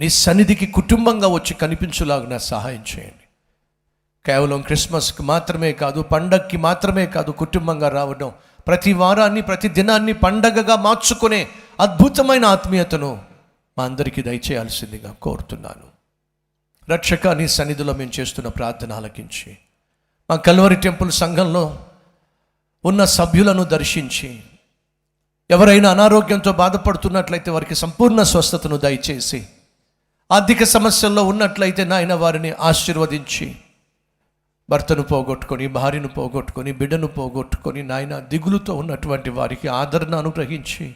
నీ సన్నిధికి కుటుంబంగా వచ్చి కనిపించులాగా సహాయం చేయండి. కేవలం క్రిస్మస్కి మాత్రమే కాదు, పండగకి మాత్రమే కాదు, కుటుంబంగా రావడం, ప్రతి వారాన్ని ప్రతి దినాన్ని పండగగా మార్చుకునే అద్భుతమైన ఆత్మీయతను మా అందరికీ దయచేయాల్సిందిగా కోరుతున్నాను. రక్షక, నీ సన్నిధిలో మేము చేస్తున్న ప్రార్థన ఆలకించి మా కల్వరి టెంపుల్ సంఘంలో ఉన్న సభ్యులను దర్శించి ఎవరైనా అనారోగ్యంతో బాధపడుతున్నట్లయితే వారికి సంపూర్ణ స్వస్థతను దయచేసి, ఆర్థిక సమస్యల్లో ఉన్నట్లయితే నాయన వారిని ఆశీర్వదించి, భర్తను పోగొట్టుకొని, భార్యను పోగొట్టుకొని, బిడ్డను పోగొట్టుకొని నాయన దిగులుతో ఉన్నటువంటి వారికి ఆదరణ అనుగ్రహించి,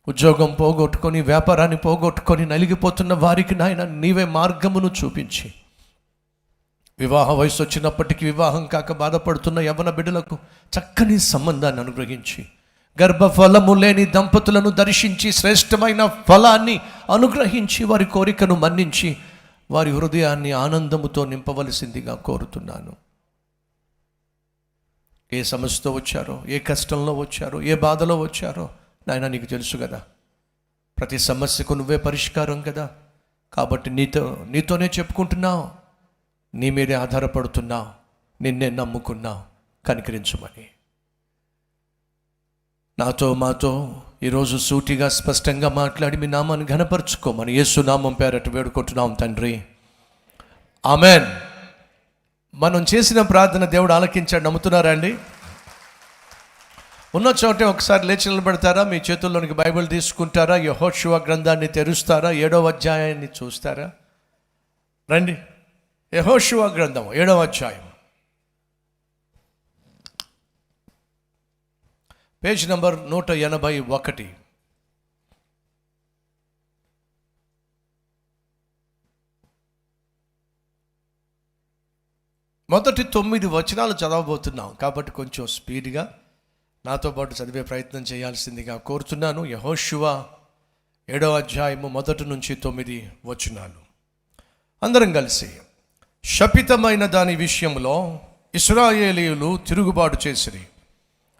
ఉద్యోగం పోగొట్టుకొని, వ్యాపారాన్ని పోగొట్టుకొని నలిగిపోతున్న వారికి నాయన నీవే మార్గమును చూపించి, వివాహ వయసు వచ్చినప్పటికీ వివాహం కాక బాధపడుతున్న యవ్వన బిడ్డలకు చక్కని సంబంధాన్ని అనుగ్రహించి, గర్భఫలము లేని దంపతులను దర్శించి శ్రేష్టమైన ఫలాన్ని అనుగ్రహించి, వారి కోరికను మన్నించి వారి హృదయాన్ని ఆనందముతో నింపవలసిందిగా కోరుతున్నాను. ఏ సమస్యతో వచ్చారో, ఏ కష్టంలో వచ్చారో, ఏ బాధలో వచ్చారో నాయన నీకు తెలుసు కదా. ప్రతి సమస్యకు నువ్వే పరిష్కారం కదా. కాబట్టి నీతోనే చెప్పుకుంటున్నావు, నీ మీదే ఆధారపడుతున్నావు, నిన్నే నమ్ముకున్నావు, కనికరించమని. నాతో మాతో ఈరోజు సూటిగా స్పష్టంగా మాట్లాడి మీ నామాన్ని ఘనపరచుకోమని యేసు నామం పేరట వేడుకుంటున్నాం తండ్రి, ఆమెన్. మనం చేసిన ప్రార్థన దేవుడు ఆలకించాడు, నమ్ముతున్నారా అండి? ఉన్న చోటే ఒకసారి లేచి నిలబెడతారా? మీ చేతుల్లోనికి బైబిల్ తీసుకుంటారా? యెహోషువ గ్రంథాన్ని తెరుస్తారా? 7వ అధ్యాయాన్ని చూస్తారా? రండి, యెహోషువ గ్రంథం 7వ అధ్యాయం, పేజ్ నంబర్ 181. మొదటి 9 వచనాలు చదవబోతున్నాం కాబట్టి కొంచెం స్పీడ్గా నాతో పాటు చదివే ప్రయత్నం చేయాల్సిందిగా కోరుతున్నాను. యెహోషువ 7వ అధ్యాయము 1 నుంచి 9 వచనాలు. అందరం కలిసి. శపితమైన దాని విషయంలో ఇశ్రాయేలీయులు తిరుగుబాటు చేసిరి.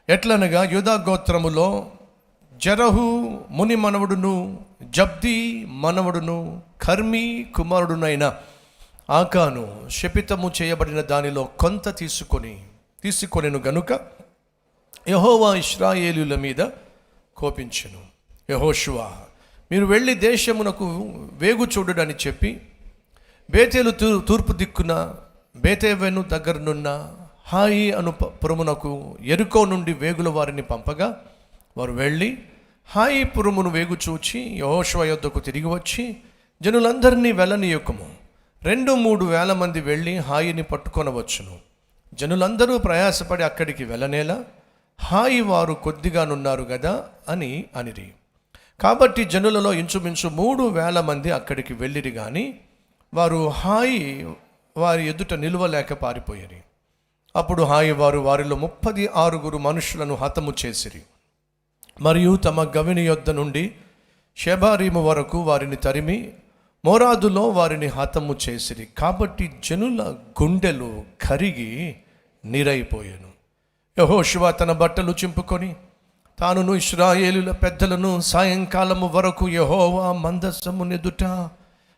ఎట్లనగా యూదా గోత్రములో జరహు ముని మనవడును, జబ్ది మనవడును, కర్మీ కుమారుడునైన ఆకాను శపితము చేయబడిన దానిలో కొంత తీసుకొనెను గనుక యెహోవా ఇశ్రాయేలీయుల మీద కోపించెను. యెహోషువ, మీరు వెళ్ళి దేశమునకు వేగు చూడడని చెప్పి బేతేలు తూర్పు దిక్కున బేతేవెను దగ్గరనున్న హాయి అను పురమునకు ఎరుకో నుండి వేగుల వారిని పంపగా, వారు వెళ్ళి హాయి పురమును వేగు చూచి యెహోషువ యొద్దకు తిరిగి వచ్చి, జనులందరినీ వెళ్ళనీయకము, 2-3 వేల మంది వెళ్ళి హాయిని పట్టుకొనవచ్చును. జనులందరూ ప్రయాసపడి అక్కడికి వెళ్ళనేలా, హాయి వారు కొద్దిగానున్నారు కదా అని అనిరి. కాబట్టి జనులలో ఇంచుమించు 3,000 మంది అక్కడికి వెళ్ళిరి గాని వారు హాయి వారి ఎదుట నిలువలేక పారిపోయారు. అప్పుడు హాయి వారు వారిలో 36 మనుషులను హతము చేసిరి. మరియు తమ గవిని యొద్ద నుండి షెబారీము వరకు వారిని తరిమి మోరాదులో వారిని హతము చేసిరి. కాబట్టి జనుల గుండెలు కరిగి నీరైపోయాను. యెహోషువ తన బట్టలు చింపుకొని తానును ఇశ్రాయేలుల పెద్దలను సాయంకాలము వరకు యెహోవా మందసమునెదుట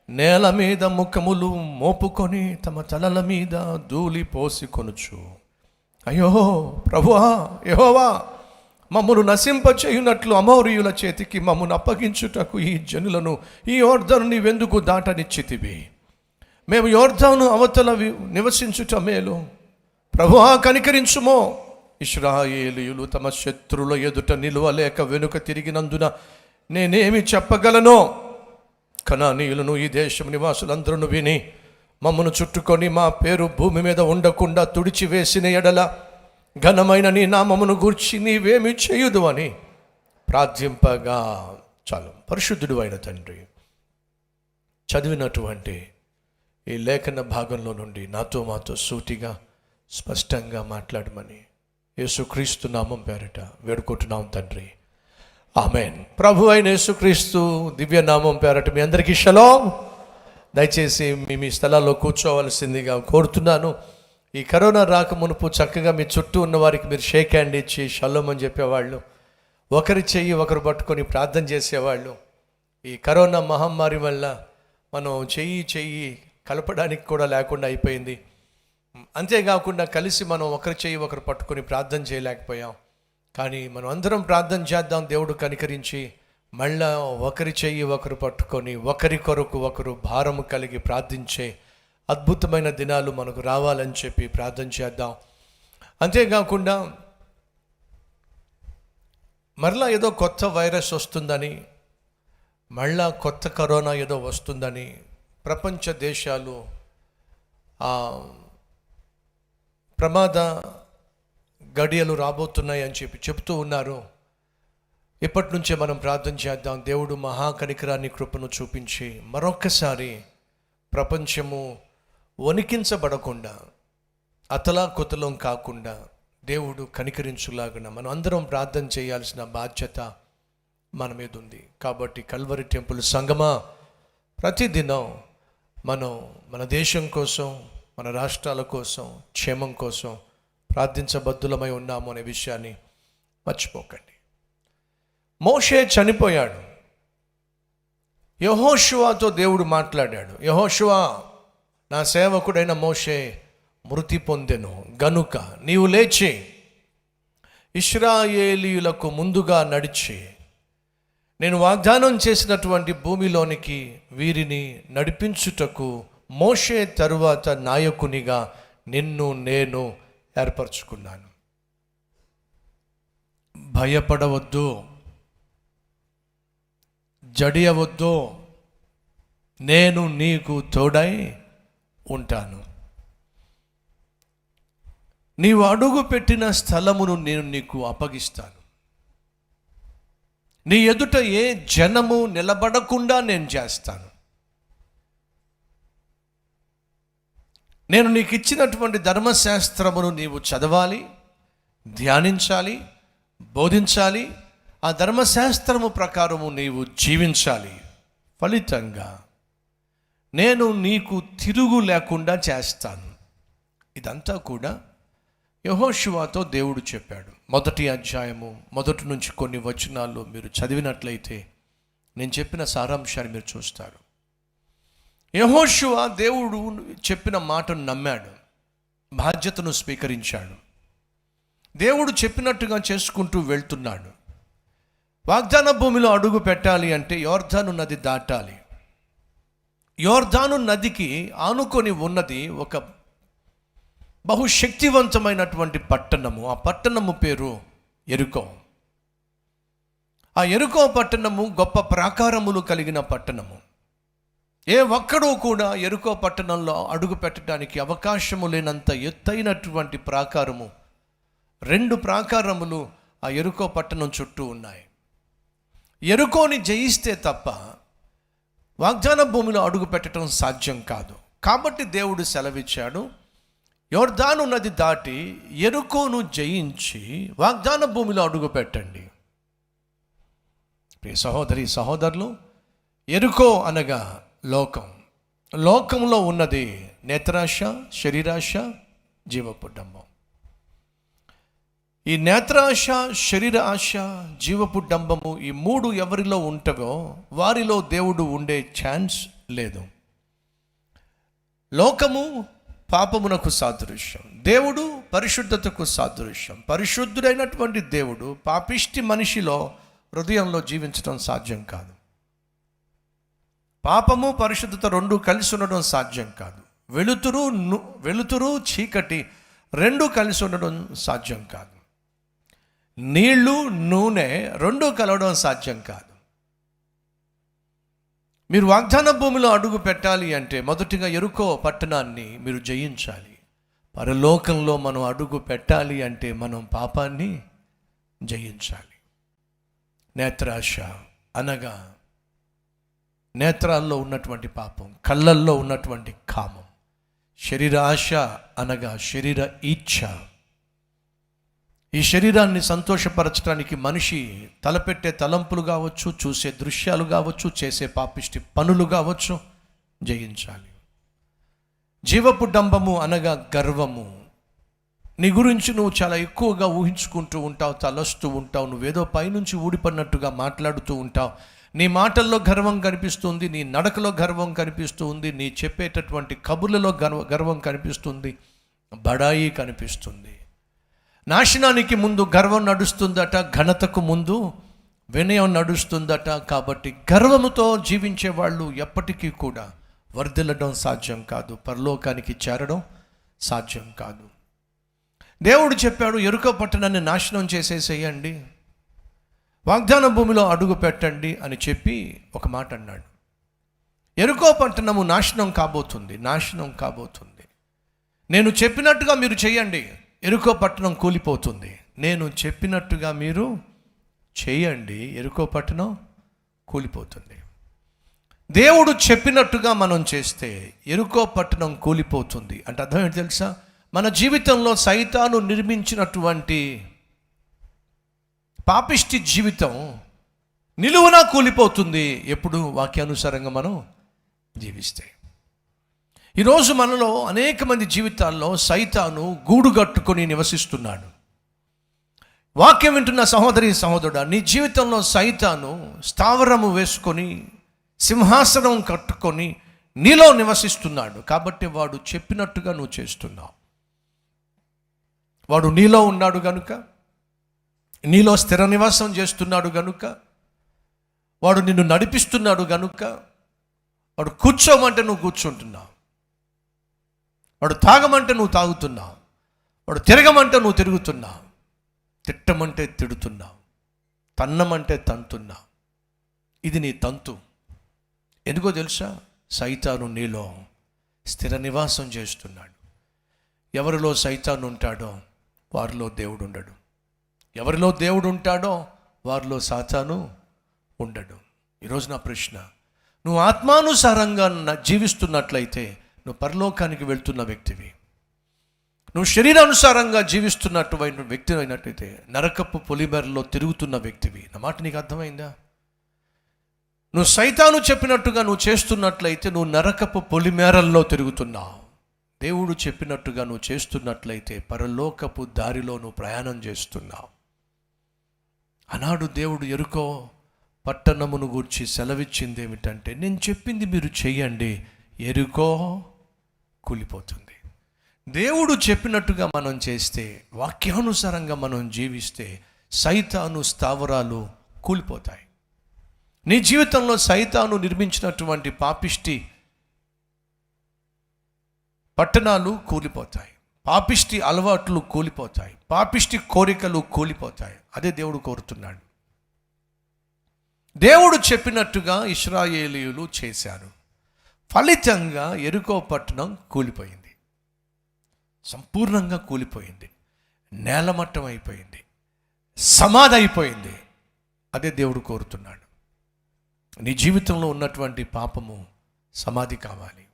నేల మీద ముఖములు మోపుకొని తమ తలల మీద ధూళి పోసికొనుచు, అయ్యో ప్రభువా యెహోవా, మమ్మను నశింపచేయునట్లు అమోరీయుల చేతికి మమ్మను అప్పగించుటకు ఈ జనులను ఈ యొర్దాను నీవెందుకు దాటనిచ్చితివి? మేము యొర్దాను అవతల నివసించుట మేలు. ప్రభువా కనికరించుమో. ఇశ్రాయేలీయులు తమ శత్రువుల ఎదుట నిలువలేక వెనుక తిరిగినందున నేనేమి చెప్పగలను? కనానీయులను ఈ దేశం నివాసులందరూ విని మమ్మను చుట్టుకొని మా పేరు భూమి మీద ఉండకుండా తుడిచివేసిన ఎడల ఘనమైన నీ నామమును గూర్చి నీవేమి చేయుదు అని ప్రార్థింపగా. చాలు. పరిశుద్ధుడు అయిన తండ్రి, చదివినటువంటి ఈ లేఖన భాగంలో నుండి నాతో మాతో సూటిగా స్పష్టంగా మాట్లాడమని యేసుక్రీస్తు నామం పేరిట వేడుకుంటున్నాం తండ్రి, ఆమెన్. ప్రభు అయిన యేసుక్రీస్తు దివ్య నామం పేరట మీ అందరికీ షలోం. దయచేసి మీ స్థలాల్లో కూర్చోవలసిందిగా కోరుతున్నాను. ఈ కరోనా రాక మునుపు చక్కగా మీ చుట్టూ ఉన్న వారికి మీరు షేక్ హ్యాండ్ ఇచ్చి షలోం అని చెప్పేవాళ్ళు, ఒకరి చెయ్యి ఒకరు పట్టుకొని ప్రార్థన చేసేవాళ్ళు. ఈ కరోనా మహమ్మారి వల్ల మనం చెయ్యి కలపడానికి కూడా లేకుండా అయిపోయింది. అంతేకాకుండా కలిసి మనం ఒకరి చెయ్యి ఒకరు పట్టుకొని ప్రార్థన చేయలేకపోయాం. కానీ మనం అందరం ప్రార్థన చేద్దాం, దేవుడు కనికరించి మళ్ళా ఒకరి చెయ్యి ఒకరు పట్టుకొని ఒకరి కొరకు ఒకరు భారము కలిగి ప్రార్థించే అద్భుతమైన దినాలు మనకు రావాలని చెప్పి ప్రార్థన చేద్దాం. అంతేకాకుండా మరలా ఏదో కొత్త వైరస్ వస్తుందని, మళ్ళా కొత్త కరోనా ఏదో వస్తుందని ప్రపంచ దేశాలు ప్రమాద గడియలు రాబోతున్నాయి అని చెప్పి చెప్తూ ఉన్నారు. ఇప్పటి నుంచే మనం ప్రార్థన చేద్దాం. దేవుడు మహాకనికరాన్ని కృపను చూపించి మరొక్కసారి ప్రపంచము వణికించబడకుండా అతలాకుతలం కాకుండా దేవుడు కనికరించులాగున మనం అందరం ప్రార్థన చేయాల్సిన బాధ్యత మన మీద ఉంది. కాబట్టి కల్వరి టెంపుల్ సంగమా ప్రతిదినం మనం మన దేశం కోసం, మన రాష్ట్రాల కోసం, క్షేమం కోసం ప్రార్థించబద్ధులమై ఉన్నాము అనే విషయాన్ని మర్చిపోకండి. మోషే చనిపోయాడు. యెహోషువతో దేవుడు మాట్లాడాడు. యెహోషువ, నా సేవకుడైన మోషే మృతి పొందెను గనుక నీవు లేచి ఇశ్రాయేలీయులకు ముందుగా నడిచి నేను వాగ్దానం చేసినటువంటి భూమిలోనికి వీరిని నడిపించుటకు మోషే తరువాత నాయకునిగా నిన్ను నేను ఏర్పరచుకున్నాను. భయపడవద్దు, జడియవద్దు, నేను నీకు తోడై ఉంటాను. నీవు అడుగు పెట్టిన స్థలమును నేను నీకు అప్పగిస్తాను. నీ ఎదుట ఏ జనము నిలబడకుండా నేను చేస్తాను. నేను నీకు ఇచ్చినటువంటి ధర్మశాస్త్రమును నీవు చదవాలి, ధ్యానించాలి, బోధించాలి. ఆ ధర్మశాస్త్రము ప్రకారము నీవు జీవించాలి. ఫలితంగా నేను నీకు తిరుగు లేకుండా చేస్తాను. ఇదంతా కూడా యెహోషువతో దేవుడు చెప్పాడు. మొదటి అధ్యాయము మొదటి నుంచి కొన్ని వచనాలు మీరు చదివినట్లయితే నేను చెప్పిన సారాంశాన్ని మీరు చూస్తారు. యెహోషువ దేవుడు చెప్పిన మాటను నమ్మాడు, బాధ్యతను స్వీకరించాడు. దేవుడు చెప్పినట్టుగా చేసుకుంటూ వెళ్తున్నాడు. వాగ్దాన భూమిలో అడుగు పెట్టాలి అంటే యోర్దాను నది దాటాలి. యోర్దాను నదికి ఆనుకొని ఉన్నది ఒక బహుశక్తివంతమైనటువంటి పట్టణము. ఆ పట్టణము పేరు యెరికో. ఆ యెరికో పట్టణము గొప్ప ప్రాకారములు కలిగిన పట్టణము. ఏ ఒక్కడూ కూడా యెరికో పట్టణంలో అడుగు పెట్టడానికి అవకాశము లేనంత ఎత్తైనటువంటి ప్రాకారము, 2 ప్రాకారములు ఆ యెరికో పట్టణం చుట్టూ ఉన్నాయి. యెరికోని జయిస్తే తప్ప వాగ్దాన భూమిలో అడుగు పెట్టడం సాధ్యం కాదు. కాబట్టి దేవుడు సెలవిచ్చాడు, యోర్దాను నది దాటి యెరికోను జయించి వాగ్దాన భూమిలో అడుగు పెట్టండి. ప్రియ సహోదరి సహోదరులు, యెరికో అనగా లోకం. లోకంలో ఉన్నది నేత్రాశ, శరీరాశ, జీవపు డంబం. ఈ నేత్రాశ, శరీర ఆశ, జీవపు డంబము ఈ 3 ఎవరిలో ఉంటవో వారిలో దేవుడు ఉండే ఛాన్స్ లేదు. లోకము పాపమునకు సాదృశ్యం, దేవుడు పరిశుద్ధతకు సాదృశ్యం. పరిశుద్ధుడైనటువంటి దేవుడు పాపిష్టి మనిషిలో హృదయంలో జీవించడం సాధ్యం కాదు. పాపము పరిశుద్ధత 2 కలిసి ఉండడం సాధ్యం కాదు. వెలుతురు చీకటి 2 కలిసి ఉండడం సాధ్యం కాదు. నీళ్లు నూనె 2 కలవడం సాధ్యం కాదు. మీరు వాగ్దాన భూమిలో అడుగు పెట్టాలి అంటే మొదటిగా యెరికో పట్టణాన్ని మీరు జయించాలి. పరలోకంలో మనం అడుగు పెట్టాలి అంటే మనం పాపాన్ని జయించాలి. నేత్రాశ అనగా నేత్రాల్లో ఉన్నటువంటి పాపం, కళ్ళల్లో ఉన్నటువంటి కామం. శరీర ఆశ అనగా శరీర ఇచ్ఛ. ఈ శరీరాన్ని సంతోషపరచడానికి మనిషి తలపెట్టే తలంపులు కావచ్చు, చూసే దృశ్యాలు కావచ్చు, చేసే పాపిష్టి పనులు కావచ్చు, జయించాలి. జీవపు డంబము అనగా గర్వము. నీ గురించి నువ్వు చాలా ఎక్కువగా ఊహించుకుంటూ ఉంటావు, తలస్తూ ఉంటావు, నువ్వేదో పైనుంచి ఊడిపడినట్టుగా మాట్లాడుతూ ఉంటావు. నీ మాటల్లో గర్వం కనిపిస్తుంది, నీ నడకలో గర్వం కనిపిస్తుంది, నీ చెప్పేటటువంటి కబుర్లలో గర్వం కనిపిస్తుంది, బడాయి కనిపిస్తుంది. నాశనానికి ముందు గర్వం నడుస్తుందట, ఘనతకు ముందు వినయం నడుస్తుందట. కాబట్టి గర్వముతో జీవించే వాళ్ళు ఎప్పటికీ కూడా వర్ధిల్లడం సాధ్యం కాదు, పరలోకానికి చేరడం సాధ్యం కాదు. దేవుడు చెప్పాడు, యెరికో పట్టణాన్ని నాశనం చేసేసేయండి, వాగ్దాన భూమిలో అడుగు పెట్టండి అని చెప్పి ఒక మాట అన్నాడు. యెరికో పట్టణము నాశనం కాబోతుంది. నేను చెప్పినట్టుగా మీరు చేయండి, యెరికో పట్టణం కూలిపోతుంది. నేను చెప్పినట్టుగా మీరు చేయండి, యెరికో పట్టణం కూలిపోతుంది. దేవుడు చెప్పినట్టుగా మనం చేస్తే యెరికో పట్టణం కూలిపోతుంది. అంటే అర్థం ఏంటి తెలుసా? మన జీవితంలో సైతాను నిర్మించినటువంటి పాపిష్టి జీవితం నిలువునా కూలిపోతుంది ఎప్పుడు వాక్యానుసారంగా మనం జీవిస్తే. ఈరోజు మనలో అనేక మంది జీవితాల్లో సైతాను గూడు కట్టుకొని నివసిస్తున్నాడు. వాక్యం వింటున్న సహోదరి సహోదరుడా, నీ జీవితంలో సైతాను స్థావరము వేసుకొని సింహాసనం కట్టుకొని నీలో నివసిస్తున్నాడు. కాబట్టి వాడు చెప్పినట్టుగా నువ్వు చేస్తున్నావు. వాడు నీలో ఉన్నాడు గనుక, నీలో స్థిర నివాసం చేస్తున్నాడు గనుక, వాడు నిన్ను నడిపిస్తున్నాడు గనుక, వాడు కూర్చోమంటే నువ్వు కూర్చుంటున్నావు, వాడు తాగమంటే నువ్వు తాగుతున్నావు, వాడు తిరగమంటే నువ్వు తిరుగుతున్నావు, తిట్టమంటే తిడుతున్నావు, తన్నమంటే తంతున్నావు. ఇది నీ తంతు. ఎందుకో తెలుసా? సైతాను నీలో స్థిర నివాసం చేస్తున్నాడు. ఎవరిలో సైతాను ఉంటాడో వారిలో దేవుడు ఉండడు, ఎవరిలో దేవుడు ఉంటాడో వారిలో సాతాను ఉండడు. ఈరోజు నా ప్రశ్న, నువ్వు ఆత్మానుసారంగా జీవిస్తున్నట్లయితే నువ్వు పరలోకానికి వెళ్తున్న వ్యక్తివి. నువ్వు శరీరానుసారంగా జీవిస్తున్నటువంటి వ్యక్తి అయినట్లయితే నరకపు పొలిమేరలో తిరుగుతున్న వ్యక్తివి. నా మాట నీకు అర్థమైందా? నువ్వు సైతాను చెప్పినట్టుగా నువ్వు చేస్తున్నట్లయితే నువ్వు నరకపు పొలిమేరల్లో తిరుగుతున్నావు. దేవుడు చెప్పినట్టుగా నువ్వు చేస్తున్నట్లయితే పరలోకపు దారిలో నువ్వు ప్రయాణం చేస్తున్నావు. ఆనాడు దేవుడు యెరికో పట్టణమును గూర్చి సెలవిచ్చింది ఏమిటంటే, నేను చెప్పింది మీరు చెయ్యండి, యెరికో కూలిపోతుంది. దేవుడు చెప్పినట్టుగా మనం చేస్తే, వాక్యానుసారంగా మనం జీవిస్తే సైతాను స్థావరాలు కూలిపోతాయి. నీ జీవితంలో సైతాను నిర్మించినటువంటి పాపిష్టి పట్టణాలు కూలిపోతాయి, పాపిష్టి అలవాట్లు కూలిపోతాయి, పాపిష్టి కోరికలు కూలిపోతాయి. అదే దేవుడు కోరుతున్నాడు. దేవుడు చెప్పినట్టుగా ఇశ్రాయేలీయులు చేశారు. ఫలితంగా యెరికో పట్టణం కూలిపోయింది, సంపూర్ణంగా కూలిపోయింది, నేలమట్టం అయిపోయింది, సమాధి అయిపోయింది. అదే దేవుడు కోరుతున్నాడు. నీ జీవితంలో ఉన్నటువంటి పాపము సమాధి కావాలి.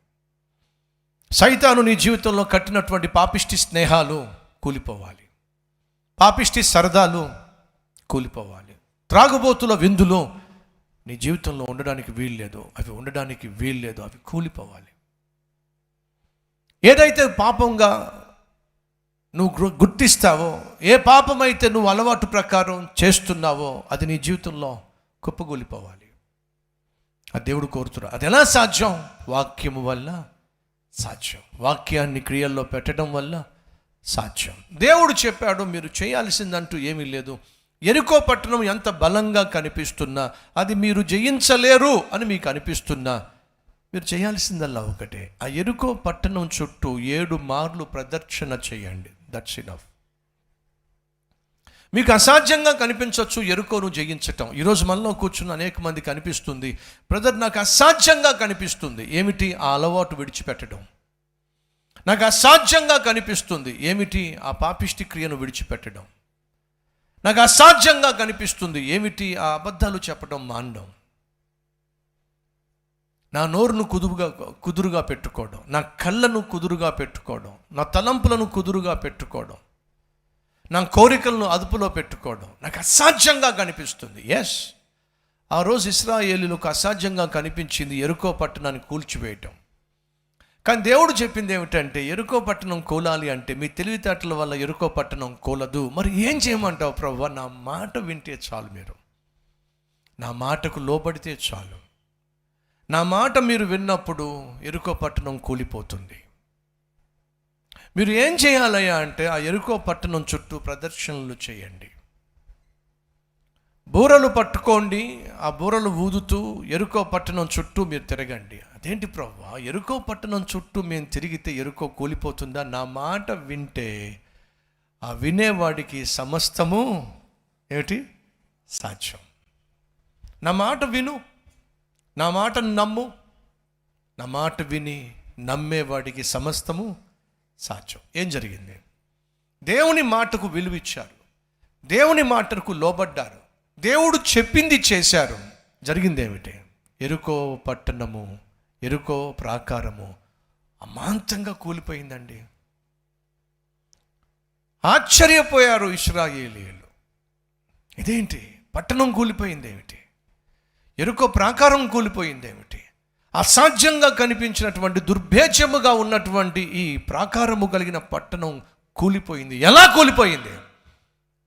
సైతాను నీ జీవితంలో కట్టినటువంటి పాపిష్టి స్నేహాలు కూలిపోవాలి, పాపిష్టి సరదాలు కూలిపోవాలి, త్రాగుబోతుల విందులు నీ జీవితంలో ఉండడానికి వీల్లేదు, అవి కూలిపోవాలి. ఏదైతే పాపంగా నువ్వు గుర్తిస్తావో, ఏ పాపమైతే నువ్వు అలవాటు ప్రకారం చేస్తున్నావో అది నీ జీవితంలో కుప్పగూలిపోవాలి. అది దేవుడు కోరుతున్నాడు. అది ఎలా సాధ్యం? వాక్యము వల్ల సాధ్యం, వాక్యాన్ని క్రియల్లో పెట్టడం వల్ల సాధ్యం. దేవుడు చెప్పాడు, మీరు చేయాల్సిందంటూ ఏమీ లేదు. యెరికో పట్టణం ఎంత బలంగా కనిపిస్తున్నా, అది మీరు జయించలేరు అని మీకు అనిపిస్తున్నా, మీరు చేయాల్సిందల్లా ఒకటే, ఆ యెరికో పట్టణం చుట్టూ 7 మార్లు ప్రదక్షిణ చేయండి. That's enough. మీకు అసాధ్యంగా కనిపించవచ్చు యెరికోను జయించటం. ఈరోజు మనలో కూర్చున్న అనేక మందికి అనిపిస్తుంది, బ్రదర్ నాకు అసాధ్యంగా కనిపిస్తుంది. ఏమిటి? ఆ అలవాటు విడిచిపెట్టడం. నాకు అసాధ్యంగా కనిపిస్తుంది. ఏమిటి? ఆ పాపిష్టి క్రియను విడిచిపెట్టడం. నాకు అసాధ్యంగా కనిపిస్తుంది. ఏమిటి? ఆ అబద్ధాలు చెప్పడం మానడం. నా నోరును కుదురుగా పెట్టుకోవడం, నా కళ్ళను కుదురుగా పెట్టుకోవడం, నా తలంపులను కుదురుగా పెట్టుకోవడం, నా కోరికలను అదుపులో పెట్టుకోవడం నాకు అసాధ్యంగా కనిపిస్తుంది. ఎస్, ఆ రోజు ఇశ్రాయేలీయులకు అసాధ్యంగా కనిపించింది యెరికో పట్టణాన్ని కూల్చివేయటం. కానీ దేవుడు చెప్పింది ఏమిటంటే, యెరికో పట్టణం కూలాలి అంటే మీ తెలివితేటల వల్ల యెరికో పట్టణం కూలదు. మరి ఏం చేయమంటావు ప్రభువా? నా మాట వింటే చాలు, మీరు నా మాటకు లోబడితే చాలు. నా మాట మీరు విన్నప్పుడు ఎరుకో పట్టణం కూలిపోతుంది. మీరు ఏం చేయాలయ్యా అంటే ఆ ఎరుకో పట్టణం చుట్టూ ప్రదర్శనలు చేయండి. బూరలు పట్టుకోండి, ఆ బూరలు ఊదుతూ ఎరుకో పట్టణం చుట్టూ మీరు తిరగండి. అదేంటి ప్రభువా, ఎరుకో పట్టణం చుట్టూ మేము తిరిగితే ఎరుకో కూలిపోతుందా? నా మాట వింటే ఆ వినేవాడికి సమస్తము ఏమిటి సాధ్యం. నా మాట విను, నా మాటను నమ్ము. నా మాట విని నమ్మేవాడికి సమస్తము సాధ్యం. ఏం జరిగింది? దేవుని మాటకు విలువిచ్చారు, దేవుని మాటకు లోబడ్డారు, దేవుడు చెప్పింది చేశారు. జరిగింది ఏమిటి? ఎరుకో పట్టణము, ఎరుకో ప్రాకారము అమాంతంగా కూలిపోయిందండి. ఆశ్చర్యపోయారు ఇశ్రాయేలీయులు. ఇదేంటి, పట్టణం కూలిపోయింది ఏమిటి? ఎరుకో ప్రాకారం కూలిపోయింది ఏమిటి? అసాధ్యంగా కనిపించినటువంటి దుర్భేద్యముగా ఉన్నటువంటి ఈ ప్రాకారము కలిగిన పట్టణం కూలిపోయింది. ఎలా కూలిపోయింది?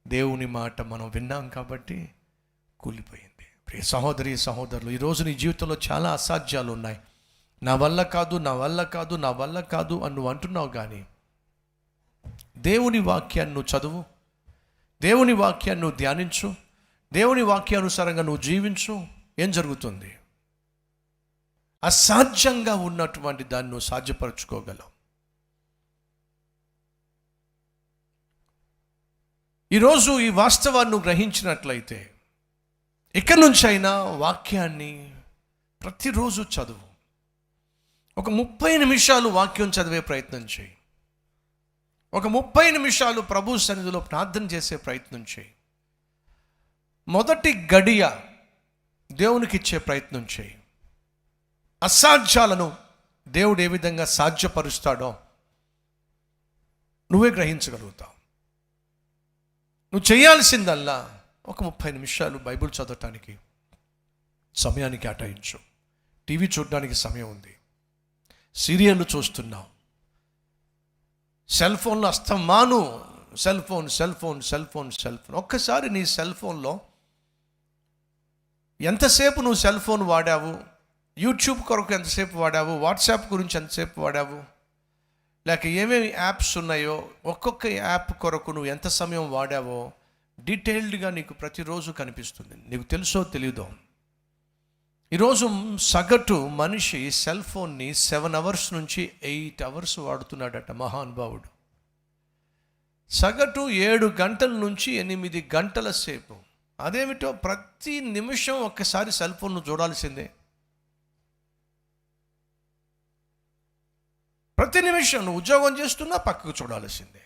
దేవుని మాట మనం విన్నాం కాబట్టి కూలిపోయింది. ప్రియ సహోదరి సహోదరులు, ఈరోజు నీ జీవితంలో చాలా అసాధ్యాలు ఉన్నాయి. నా వల్ల కాదు, నా వల్ల కాదు, నా వల్ల కాదు అని నువ్వు అంటున్నావు. కానీ దేవుని వాక్యాన్ని నువ్వు చదువు, దేవుని వాక్యాన్ని నువ్వు ధ్యానించు, దేవుని వాక్యానుసారంగా నువ్వు జీవించు. ఏం జరుగుతుంది? అసాధ్యంగా ఉన్నటువంటి దాన్ని నువ్వు సాధ్యపరచుకోగలవు. ఈరోజు ఈ వాస్తవాన్ని నువ్వు గ్రహించినట్లయితే ఇక్కడి నుంచి అయినా వాక్యాన్ని ప్రతిరోజు చదువు. ఒక 30 నిమిషాలు వాక్యం చదివే ప్రయత్నం చేయి. ఒక 30 నిమిషాలు ప్రభు సన్నిధిలో ప్రార్థన చేసే ప్రయత్నం చేయి. మొదటి గడియ దేవునికి ఇచ్చే ప్రయత్నం చేయి. అసాధ్యాలను దేవుడు ఏ విధంగా సాధ్యపరుస్తాడో నువ్వే గ్రహించగలుగుతావు. నువ్వు చేయాల్సిందల్లా ఒక 30 నిమిషాలు బైబిల్ చదవటానికి సమయాన్ని కేటాయించు. టీవీ చూడడానికి సమయం ఉంది, సీరియళ్ళు చూస్తున్నావు, సెల్ ఫోన్లో అస్తమాను cell phone cell phone cell phone cell phone. ఒక్కసారి నీ సెల్ ఫోన్లో ఎంతసేపు నువ్వు సెల్ ఫోన్ వాడావు, యూట్యూబ్ కొరకు ఎంతసేపు వాడావు, వాట్సాప్ గురించి ఎంతసేపు వాడావు, లేక ఏమేమి యాప్స్ ఉన్నాయో ఒక్కొక్క యాప్ కొరకు నువ్వు ఎంత సమయం వాడావో డీటెయిల్డ్గా నీకు ప్రతిరోజు కనిపిస్తుంది. నీకు తెలుసో తెలియదో, ఈరోజు సగటు మనిషి సెల్ ఫోన్ని 7 అవర్స్ నుంచి 8 అవర్స్ వాడుతున్నాడట మహానుభావుడు. సగటు 7 గంటల నుంచి 8 గంటల సేపు. అదేమిటో ప్రతి నిమిషం ఒక్కసారి సెల్ ఫోన్ను చూడాల్సిందే. ప్రతి నిమిషం నువ్వు ఉద్యోగం చేస్తున్నా పక్కకు చూడాల్సిందే,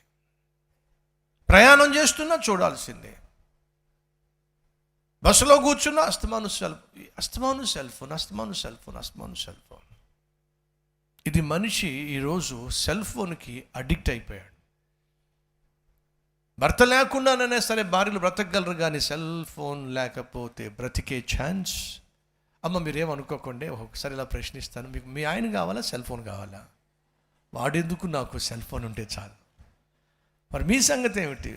ప్రయాణం చేస్తున్నా చూడాల్సిందే, బస్సులో కూర్చున్నా అస్తమాను సెల్ ఫోన్. ఇది మనిషి ఈరోజు సెల్ ఫోన్కి అడిక్ట్ అయిపోయాడు. భర్త లేకుండానే సరే భార్యలు బ్రతకగలరు, కానీ సెల్ ఫోన్ లేకపోతే బ్రతికే ఛాన్స్. అమ్మ మీరేమనుకోకండి, ఒకసారి ఇలా ప్రశ్నిస్తాను, మీకు మీ ఆయన కావాలా సెల్ ఫోన్ కావాలా? వాడేందుకు, నాకు సెల్ ఫోన్ ఉంటే చాలు. మరి మీ సంగతి ఏమిటి?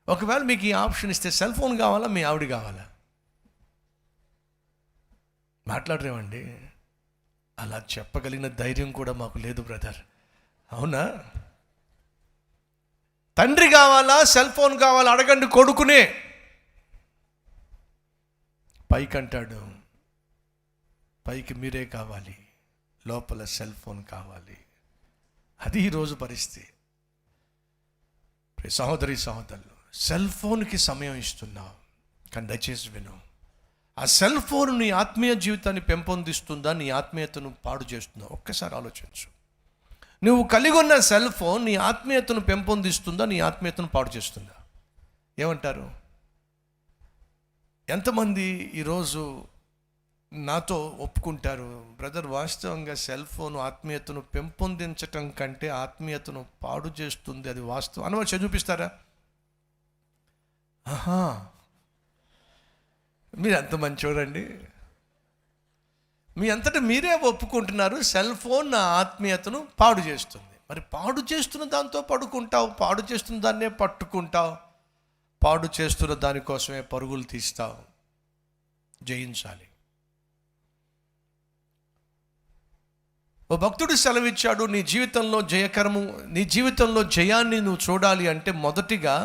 ఒకవేళ మీకు ఈ ఆప్షన్ ఇస్తే సెల్ ఫోన్ కావాలా, మీ ఆవిడ కావాలా? మాట్లాడరేమండి? అలా చెప్పగలిగిన ధైర్యం కూడా మాకు లేదు బ్రదర్. అవునా? తండ్రి కావాలా సెల్ ఫోన్ కావాలా అడగండి కొడుకునే. పైకి అంటాడు, పైకి మీరే కావాలి, లోపల సెల్ ఫోన్ కావాలి. అది ఈరోజు పరిస్థితి. సహోదరి సహోదరులు, సెల్ ఫోన్కి సమయం ఇస్తున్నావు, కానీ దయచేసి విను. ఆ సెల్ ఫోన్ నీ ఆత్మీయ జీవితాన్ని పెంపొందిస్తుందా, నీ ఆత్మీయతను పాడు చేస్తుందా? ఒక్కసారి ఆలోచించు. నువ్వు కలిగి ఉన్న సెల్ ఫోన్ నీ ఆత్మీయతను పెంపొందిస్తుందా, నీ ఆత్మీయతను పాడు చేస్తుందా? ఏమంటారు? ఎంతమంది ఈరోజు నాతో ఒప్పుకుంటారు, బ్రదర్ వాస్తవంగా సెల్ ఫోన్ ఆత్మీయతను పెంపొందించటం కంటే ఆత్మీయతను పాడు చేస్తుంది, అది వాస్తవం అనవచ్చు. చూపిస్తారా? ఆహా, మీరు ఎంత మంచి చూడండి, మీ అంతటా మీరే ఒప్పుకుంటున్నారు సెల్ ఫోన్ నా ఆత్మీయతను పాడు చేస్తుంది. మరి పాడు చేస్తున్న దాంతో పడుకుంటావు, పాడు చేస్తున్న దాన్నే పట్టుకుంటావు, పాడు చేస్తున్న దానికోసమే పరుగులు తీస్తావు. జయించాలి. ఓ భక్తుడు సెలవిచ్చాడు, నీ జీవితంలో జయాన్ని నువ్వు చూడాలి అంటే మొదటిగా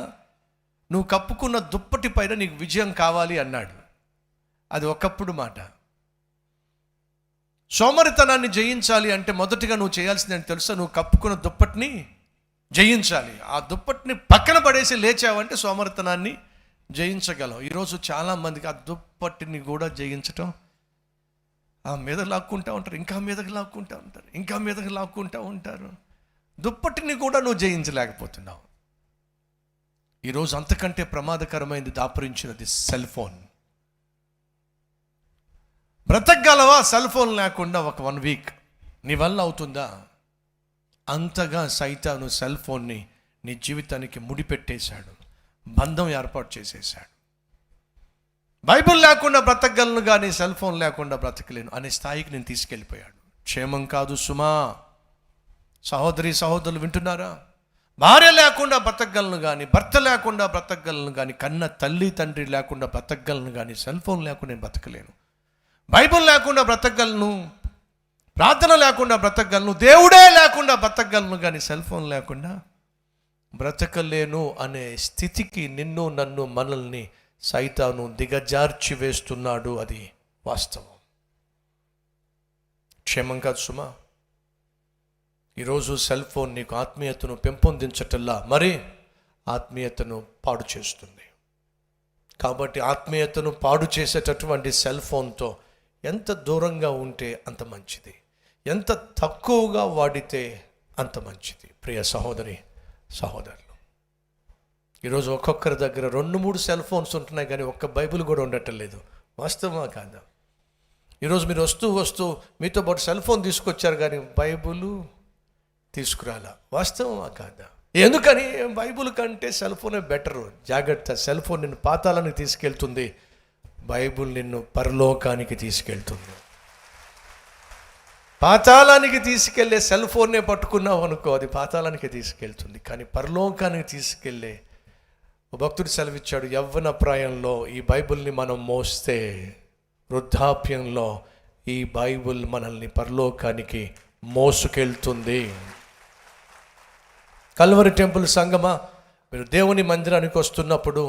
నువ్వు కప్పుకున్న దుప్పటి పైన నీకు విజయం కావాలి అన్నాడు. అది ఒకప్పుడు మాట. సోమరితనాన్ని జయించాలి అంటే మొదటిగా నువ్వు చేయాల్సింది ఏంటి తెలుసా? నువ్వు కప్పుకున్న దుప్పటిని జయించాలి. ఆ దుప్పటిని పక్కన పడేసి లేచావంటే సోమరితనాన్ని జయించగలవు. ఈరోజు చాలామందికి ఆ దుప్పటిని కూడా జయించటం, ఆ మీద లాక్కుంటూ ఉంటారు, ఇంకా మీదకి లాక్కుంటూ ఉంటారు, ఇంకా మీదకి లాక్కుంటూ ఉంటారు. దుప్పటిని కూడా నువ్వు జయించలేకపోతున్నావు. ఈరోజు అంతకంటే ప్రమాదకరమైనది దాపురించినది సెల్ ఫోన్. బ్రతకగలవా సెల్ ఫోన్ లేకుండా ఒక 1 వీక్? నీ వల్ల అవుతుందా? అంతగా సైతాను సెల్ ఫోన్ని నీ జీవితానికి ముడిపెట్టేశాడు, బంధం ఏర్పాటు చేసేసాడు. బైబిల్ లేకుండా బ్రతకగలను కానీ సెల్ ఫోన్ లేకుండా బ్రతకలేను అనే స్థాయికి నేను తీసుకెళ్ళిపోయాడు. క్షేమం కాదు సుమా. సహోదరులు వింటున్నారా? భార్య లేకుండా బ్రతకగలను కానీ, భర్త లేకుండా బ్రతకగలను కానీ, కన్న తల్లి తండ్రి లేకుండా బ్రతకగలను కానీ సెల్ ఫోన్ లేకుండా నేను బ్రతకలేను. బైబిల్ లేకుండా బ్రతకగలను, ప్రార్థన లేకుండా బ్రతకగలను, దేవుడే లేకుండా బ్రతకగలను కానీ సెల్ ఫోన్ లేకుండా బ్రతకలేను అనే స్థితికి నిన్ను నన్ను మనల్ని సైతాను దిగజార్చి వేస్తున్నాడు. అది వాస్తవం. క్షేమం కాదు సుమా. ఈరోజు సెల్ ఫోన్ నీకు ఆత్మీయతను పెంపొందించటల్లా మరి ఆత్మీయతను పాడు చేస్తుంది. కాబట్టి ఆత్మీయతను పాడు చేసేటటువంటి సెల్ ఫోన్తో ఎంత దూరంగా ఉంటే అంత మంచిది, ఎంత తక్కువగా వాడితే అంత మంచిది. ప్రియ సహోదరులు, ఈరోజు ఒక్కొక్కరి దగ్గర 2-3 సెల్ ఫోన్స్ ఉంటున్నాయి కానీ ఒక్క బైబిల్ కూడా ఉండటం లేదు. వాస్తవమా కాదా? ఈరోజు మీరు వస్తూ మీతో పాటు సెల్ ఫోన్ తీసుకొచ్చారు కానీ బైబిల్ తీసుకురాలా. వాస్తవమా కాదా? ఎందుకని? బైబిల్ కంటే సెల్ ఫోనే బెటరు. జాగ్రత్త, సెల్ ఫోన్ నిన్ను పాతాళానికి తీసుకెళ్తుంది, బైబిల్ నిన్ను పరలోకానికి తీసుకెళ్తుంది. పాతాళానికి తీసుకెళ్లే సెల్ ఫోన్నే పట్టుకున్నావు అనుకో, అది పాతాళానికి తీసుకెళ్తుంది. కానీ పరలోకానికి తీసుకెళ్లే భక్తుడు సెలవిచ్చాడు, యవ్వన ప్రాయంలో ఈ బైబిల్ని మనం మోస్తే వృద్ధాప్యంలో ఈ బైబిల్ మనల్ని పరలోకానికి మోసుకెళ్తుంది. కల్వరి టెంపుల్ సంగమా, మీరు దేవుని మందిరానికి వస్తున్నప్పుడు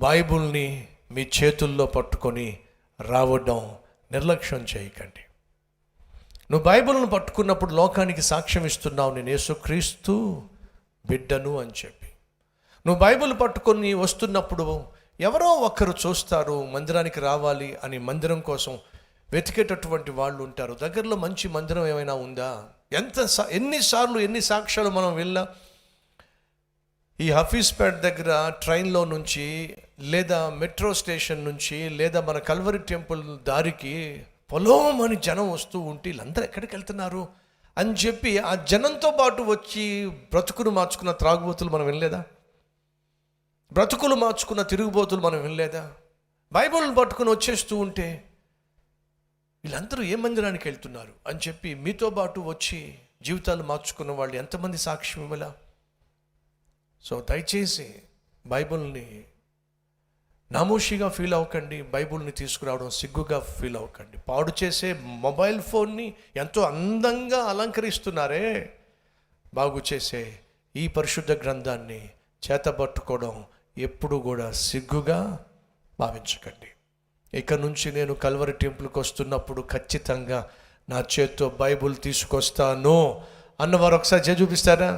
బైబిల్ని మీ చేతుల్లో పట్టుకొని రావడం నిర్లక్ష్యం చేయకండి. నువ్వు బైబిల్ను పట్టుకున్నప్పుడు లోకానికి సాక్ష్యం ఇస్తున్నావు, నేను యేసుక్రీస్తు బిడ్డను అని చెప్పి. నువ్వు బైబిల్ పట్టుకొని వస్తున్నప్పుడు ఎవరో ఒక్కరు చూస్తారు, మందిరానికి రావాలి అని మందిరం కోసం వెతికేటటువంటి వాళ్ళు ఉంటారు. దగ్గరలో మంచి మందిరం ఏమైనా ఉందా? ఎన్ని సాక్ష్యాలు మనం వెళ్ళా. ఈ హఫీజ్పేట్ దగ్గర ట్రైన్లో నుంచి, లేదా మెట్రో స్టేషన్ నుంచి, లేదా మన కల్వరి టెంపుల్ దారికి పొలోమని జనం వస్తూ ఉంటే వీళ్ళందరూ ఎక్కడికి వెళ్తున్నారు అని చెప్పి ఆ జనంతో పాటు వచ్చి బ్రతుకును మార్చుకున్న త్రాగుబోతులు మనం వినలేదా? బ్రతుకులు మార్చుకున్న తిరుగుబోతులు మనం వినలేదా? బైబిల్ని పట్టుకుని వచ్చేస్తూ ఉంటే వీళ్ళందరూ ఏ మందిరానికి వెళ్తున్నారు అని చెప్పి మీతో పాటు వచ్చి జీవితాలు మార్చుకున్న వాళ్ళు ఎంతమంది సాక్ష్యం ఇవ్వలా? సో దయచేసి బైబిల్ని నామోషిగా ఫీల్ అవ్వకండి, బైబిల్ని తీసుకురావడం సిగ్గుగా ఫీల్ అవ్వకండి. పాడు చేసే మొబైల్ ఫోన్ని ఎంతో అందంగా అలంకరిస్తున్నారే, బాగు చేసే ఈ పరిశుద్ధ గ్రంథాన్ని చేతబట్టుకోవడం ఎప్పుడు కూడా సిగ్గుగా భావించకండి. ఇక నుంచి నేను కల్వరి టెంపుల్కి వస్తున్నప్పుడు ఖచ్చితంగా నా చేత్తో బైబిల్ తీసుకొస్తాను అన్నవారు ఒకసారి చూపిస్తారా?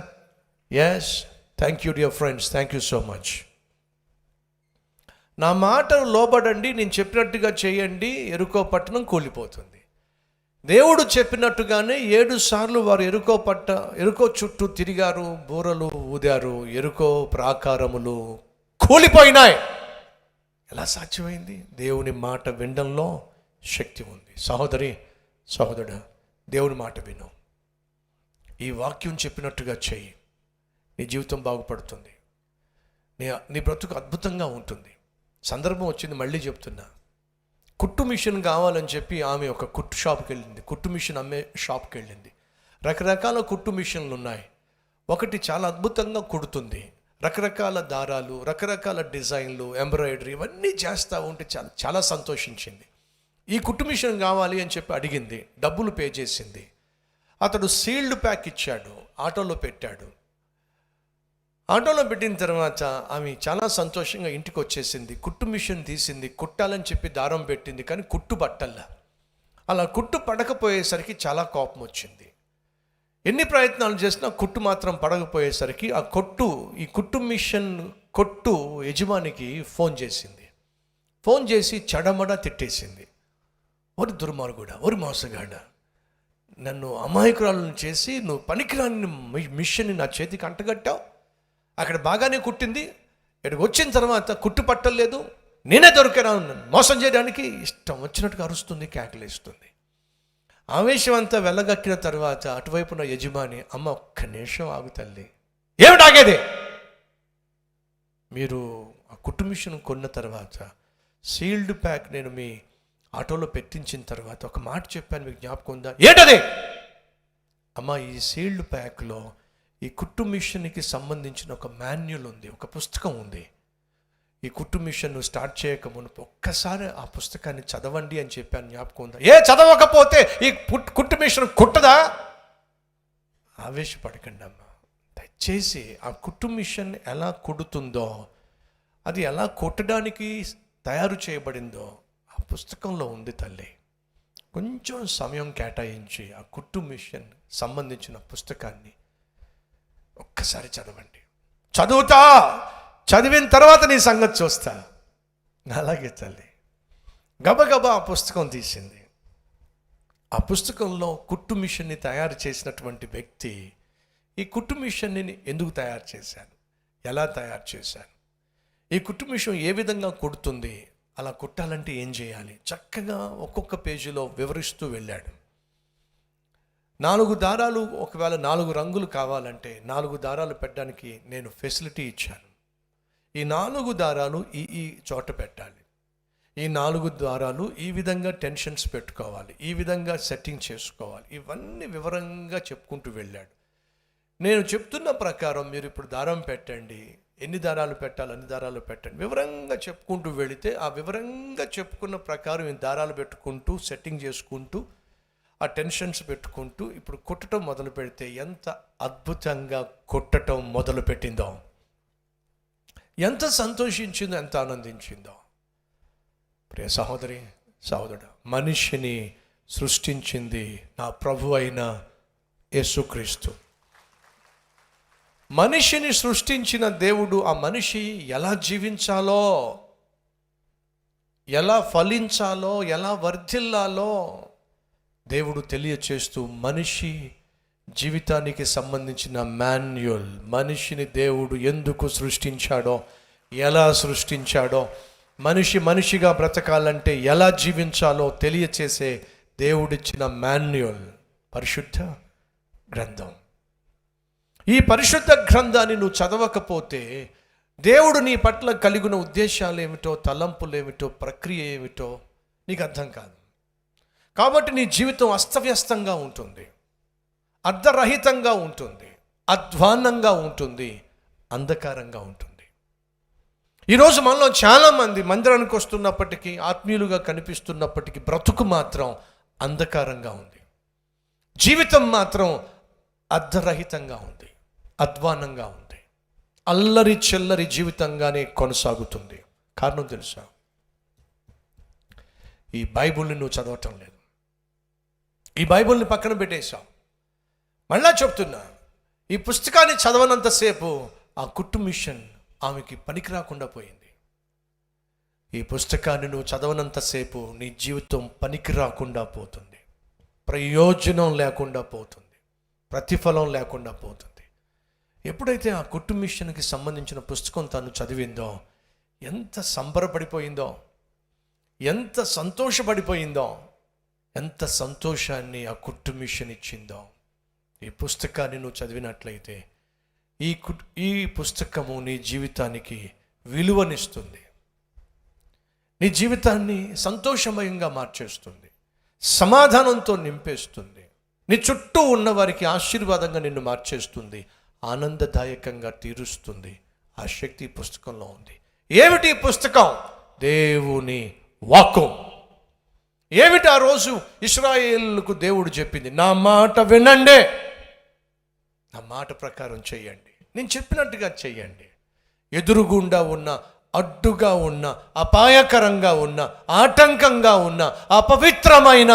Yes, thank you dear friends, thank you so much. నా మాట లోబడండి, నేను చెప్పినట్టుగా చేయండి, ఎరుకో పట్టణం కూలిపోతుంది. దేవుడు చెప్పినట్టుగానే 7 సార్లు వారు ఎరుకో చుట్టూ తిరిగారు, బూరలు ఊదారు, ఎరుకో ప్రాకారములు కూలిపోయినాయి. ఎలా సాధ్యమైంది? దేవుని మాట వినడంలో శక్తి ఉంది. సహోదరుడా, దేవుని మాట విను, ఈ వాక్యం చెప్పినట్టుగా చెయ్యి, నీ జీవితం బాగుపడుతుంది, నీ బ్రతుకు అద్భుతంగా ఉంటుంది. సందర్భం వచ్చింది, మళ్ళీ చెప్తున్నా. కుట్టు మిషన్ కావాలని చెప్పి ఆమె ఒక కుట్టు షాప్కి వెళ్ళింది, కుట్టు మిషన్ అమ్మే షాప్కి వెళ్ళింది. రకరకాల కుట్టు మిషన్లు ఉన్నాయి. ఒకటి చాలా అద్భుతంగా కుడుతుంది, రకరకాల దారాలు, రకరకాల డిజైన్లు, ఎంబ్రాయిడరీ ఇవన్నీ చేస్తూ ఉంటే చాలా సంతోషించింది. ఈ కుట్టు మిషన్ కావాలి అని చెప్పి అడిగింది, డబ్బులు పే చేసింది. అతడు సీల్డ్ ప్యాక్ ఇచ్చాడు, ఆటోలో పెట్టాడు. ఆటోలో పెట్టిన తర్వాత ఆమె చాలా సంతోషంగా ఇంటికి వచ్చేసింది. కుట్టు మిషన్ తీసింది, కుట్టాలని చెప్పి దారం పెట్టింది, కానీ కుట్టు పట్టల్లా. అలా కుట్టు పడకపోయేసరికి చాలా కోపం వచ్చింది. ఎన్ని ప్రయత్నాలు చేసినా కుట్టు మాత్రం పడకపోయేసరికి ఈ కుట్టు మిషన్ కొట్టు యజమానికి ఫోన్ చేసింది. ఫోన్ చేసి చెడమడ తిట్టేసింది. ఒరి దుర్మార్గుడా, ఒరి మోసగాడ, నన్ను అమాయకురాలను చేసి నువ్వు పనికిరాని మిషన్ని నా చేతికి అంటగట్టావు. అక్కడ బాగానే కుట్టింది, ఇక్కడికి వచ్చిన తర్వాత కుట్టు పట్టలేదు, నేనే దొరికాను మోసం చేయడానికి. ఇష్టం వచ్చినట్టుగా అరుస్తుంది, కేకలేస్తుంది. ఆవేశం అంతా వెళ్ళగక్కిన తర్వాత అటువైపున యజమాని, అమ్మ ఒక్క నిమిషం ఆగు తల్లి. ఏమిటి ఆగేది? మీరు ఆ కుట్టు మిషన్ కొన్న తర్వాత సీల్డ్ ప్యాక్ నేను మీ ఆటోలో పెట్టించిన తర్వాత ఒక మాట చెప్పాను, మీకు జ్ఞాపకం ఉందా? ఏంటది? అమ్మ, ఈ సీల్డ్ ప్యాక్లో ఈ కుట్టు మిషన్కి సంబంధించిన ఒక మాన్యువల్ ఉంది, ఒక పుస్తకం ఉంది. ఈ కుట్టు మిషన్ స్టార్ట్ చేయక మునుపు ఒక్కసారి ఆ పుస్తకాన్ని చదవండి అని చెప్పాను, జ్ఞాపకం ఉందా? చదవకపోతే ఈ కుట్టు మిషన్ కుట్టదా? ఆవేశపడకండి అమ్మ, దయచేసి ఆ కుట్టు మిషన్ ఎలా కుడుతుందో, అది ఎలా కుట్టడానికి తయారు చేయబడిందో ఆ పుస్తకంలో ఉంది తల్లి. కొంచెం సమయం కేటాయించి ఆ కుట్టు మిషన్ సంబంధించిన పుస్తకాన్ని ఒక్కసారి చదవండి. చదివిన తర్వాత నీ సంగతి చూస్తా. అలాగే తల్లి గబగబా ఆ పుస్తకం తీసింది. ఆ పుస్తకంలో కుట్టు మిషన్ని తయారు చేసినటువంటి వ్యక్తి, ఈ కుట్టు మిషన్ని ఎందుకు తయారు చేశాను, ఎలా తయారు చేశాను, ఈ కుట్టు మిషన్ ఏ విధంగా కుడుతుంది, అలా కుట్టాలంటే ఏం చేయాలి, చక్కగా ఒక్కొక్క పేజీలో వివరిస్తూ వెళ్ళాడు. 4 దారాలు, ఒకవేళ 4 రంగులు కావాలంటే 4 దారాలు పెట్టడానికి నేను ఫెసిలిటీ ఇచ్చాను. ఈ 4 దారాలు ఈ చోట పెట్టాలి, ఈ 4 దారాలు ఈ విధంగా టెన్షన్స్ పెట్టుకోవాలి, ఈ విధంగా సెట్టింగ్ చేసుకోవాలి. ఇవన్నీ వివరంగా చెప్పుకుంటూ వెళ్ళాడు. నేను చెప్తున్న ప్రకారం మీరు ఇప్పుడు దారం పెట్టండి, ఎన్ని దారాలు పెట్టాలి అన్ని దారాలు పెట్టండి, వివరంగా చెప్పుకుంటూ వెళితే ఆ వివరంగా చెప్పుకున్న ప్రకారం ఈ దారాలు పెట్టుకుంటూ సెట్టింగ్ చేసుకుంటూ ఆ టెన్షన్స్ పెట్టుకుంటూ ఇప్పుడు కుట్టడం మొదలు పెడితే ఎంత అద్భుతంగా కుట్టడం మొదలు పెట్టిందో, ఎంత సంతోషించిందో, ఎంత ఆనందించిందో. ప్రియ సహోదరి సహోదరుడు, మనిషిని సృష్టించింది నా ప్రభు అయిన యేసుక్రీస్తు. మనిషిని సృష్టించిన దేవుడు ఆ మనిషి ఎలా జీవించాలో, ఎలా ఫలించాలో, ఎలా వర్ధిల్లాలో దేవుడు తెలియచేస్తూ మనిషి జీవితానికి సంబంధించిన మాన్యువల్, మనిషిని దేవుడు ఎందుకు సృష్టించాడో, ఎలా సృష్టించాడో, మనిషిగా బ్రతకాలంటే ఎలా జీవించాలో తెలియచేసే దేవుడిచ్చిన మాన్యువల్ పరిశుద్ధ గ్రంథం. ఈ పరిశుద్ధ గ్రంథాన్ని నువ్వు చదవకపోతే దేవుడు నీ పట్ల కలిగిన ఉద్దేశాలు ఏమిటో, తలంపులు ఏమిటో, ప్రక్రియ ఏమిటో నీకు అర్థం కాదు. కాబట్టి నీ జీవితం అస్తవ్యస్తంగా ఉంటుంది, అర్ధరహితంగా ఉంటుంది, అధ్వాన్నంగా ఉంటుంది, అంధకారంగా ఉంటుంది. ఈరోజు మనలో చాలామంది మందిరానికి వస్తున్నప్పటికీ, ఆత్మీయులుగా కనిపిస్తున్నప్పటికీ బ్రతుకు మాత్రం అంధకారంగా ఉంది, జీవితం మాత్రం అర్ధరహితంగా ఉంది, అధ్వాన్నంగా ఉంది, అల్లరి చెల్లరి జీవితంగానే కొనసాగుతుంది. కారణం తెలుసా? ఈ బైబిల్ని నువ్వు చదవటం లేదు, ఈ బైబిల్ని పక్కన పెట్టేశావు. మళ్ళా చెప్తున్నా, ఈ పుస్తకాన్ని చదవనంతసేపు ఆ కుట్టు మిషన్ ఆమెకి పనికి రాకుండా పోయింది. ఈ పుస్తకాన్ని నువ్వు చదవనంతసేపు నీ జీవితం పనికి రాకుండా పోతుంది, ప్రయోజనం లేకుండా పోతుంది, ప్రతిఫలం లేకుండా పోతుంది. ఎప్పుడైతే ఆ కుట్టు మిషన్కి సంబంధించిన పుస్తకం తను చదివిందో, ఎంత సంబరపడిపోయిందో, ఎంత సంతోషపడిపోయిందో, ఎంత సంతోషాన్ని ఆ కుట్టు మిషన్ ఇచ్చిందో. ఈ పుస్తకాన్ని నువ్వు చదివినట్లయితే ఈ పుస్తకము నీ జీవితానికి విలువనిస్తుంది, నీ జీవితాన్ని సంతోషమయంగా మార్చేస్తుంది, సమాధానంతో నింపేస్తుంది, నీ చుట్టూ ఉన్న వారికి ఆశీర్వాదంగా నిన్ను మార్చేస్తుంది, ఆనందదాయకంగా తీరుస్తుంది. ఆ శక్తి ఈ పుస్తకంలో ఉంది. ఏమిటి పుస్తకం? దేవుని వాక్కు. ఏమిటి ఆ రోజు ఇశ్రాయేలుకు దేవుడు చెప్పింది? నా మాట వినండి, నా మాట ప్రకారం చెయ్యండి, నేను చెప్పినట్టుగా చెయ్యండి. ఎదురుగుండా ఉన్న, అడ్డుగా ఉన్న, అపాయకరంగా ఉన్న, ఆటంకంగా ఉన్న అపవిత్రమైన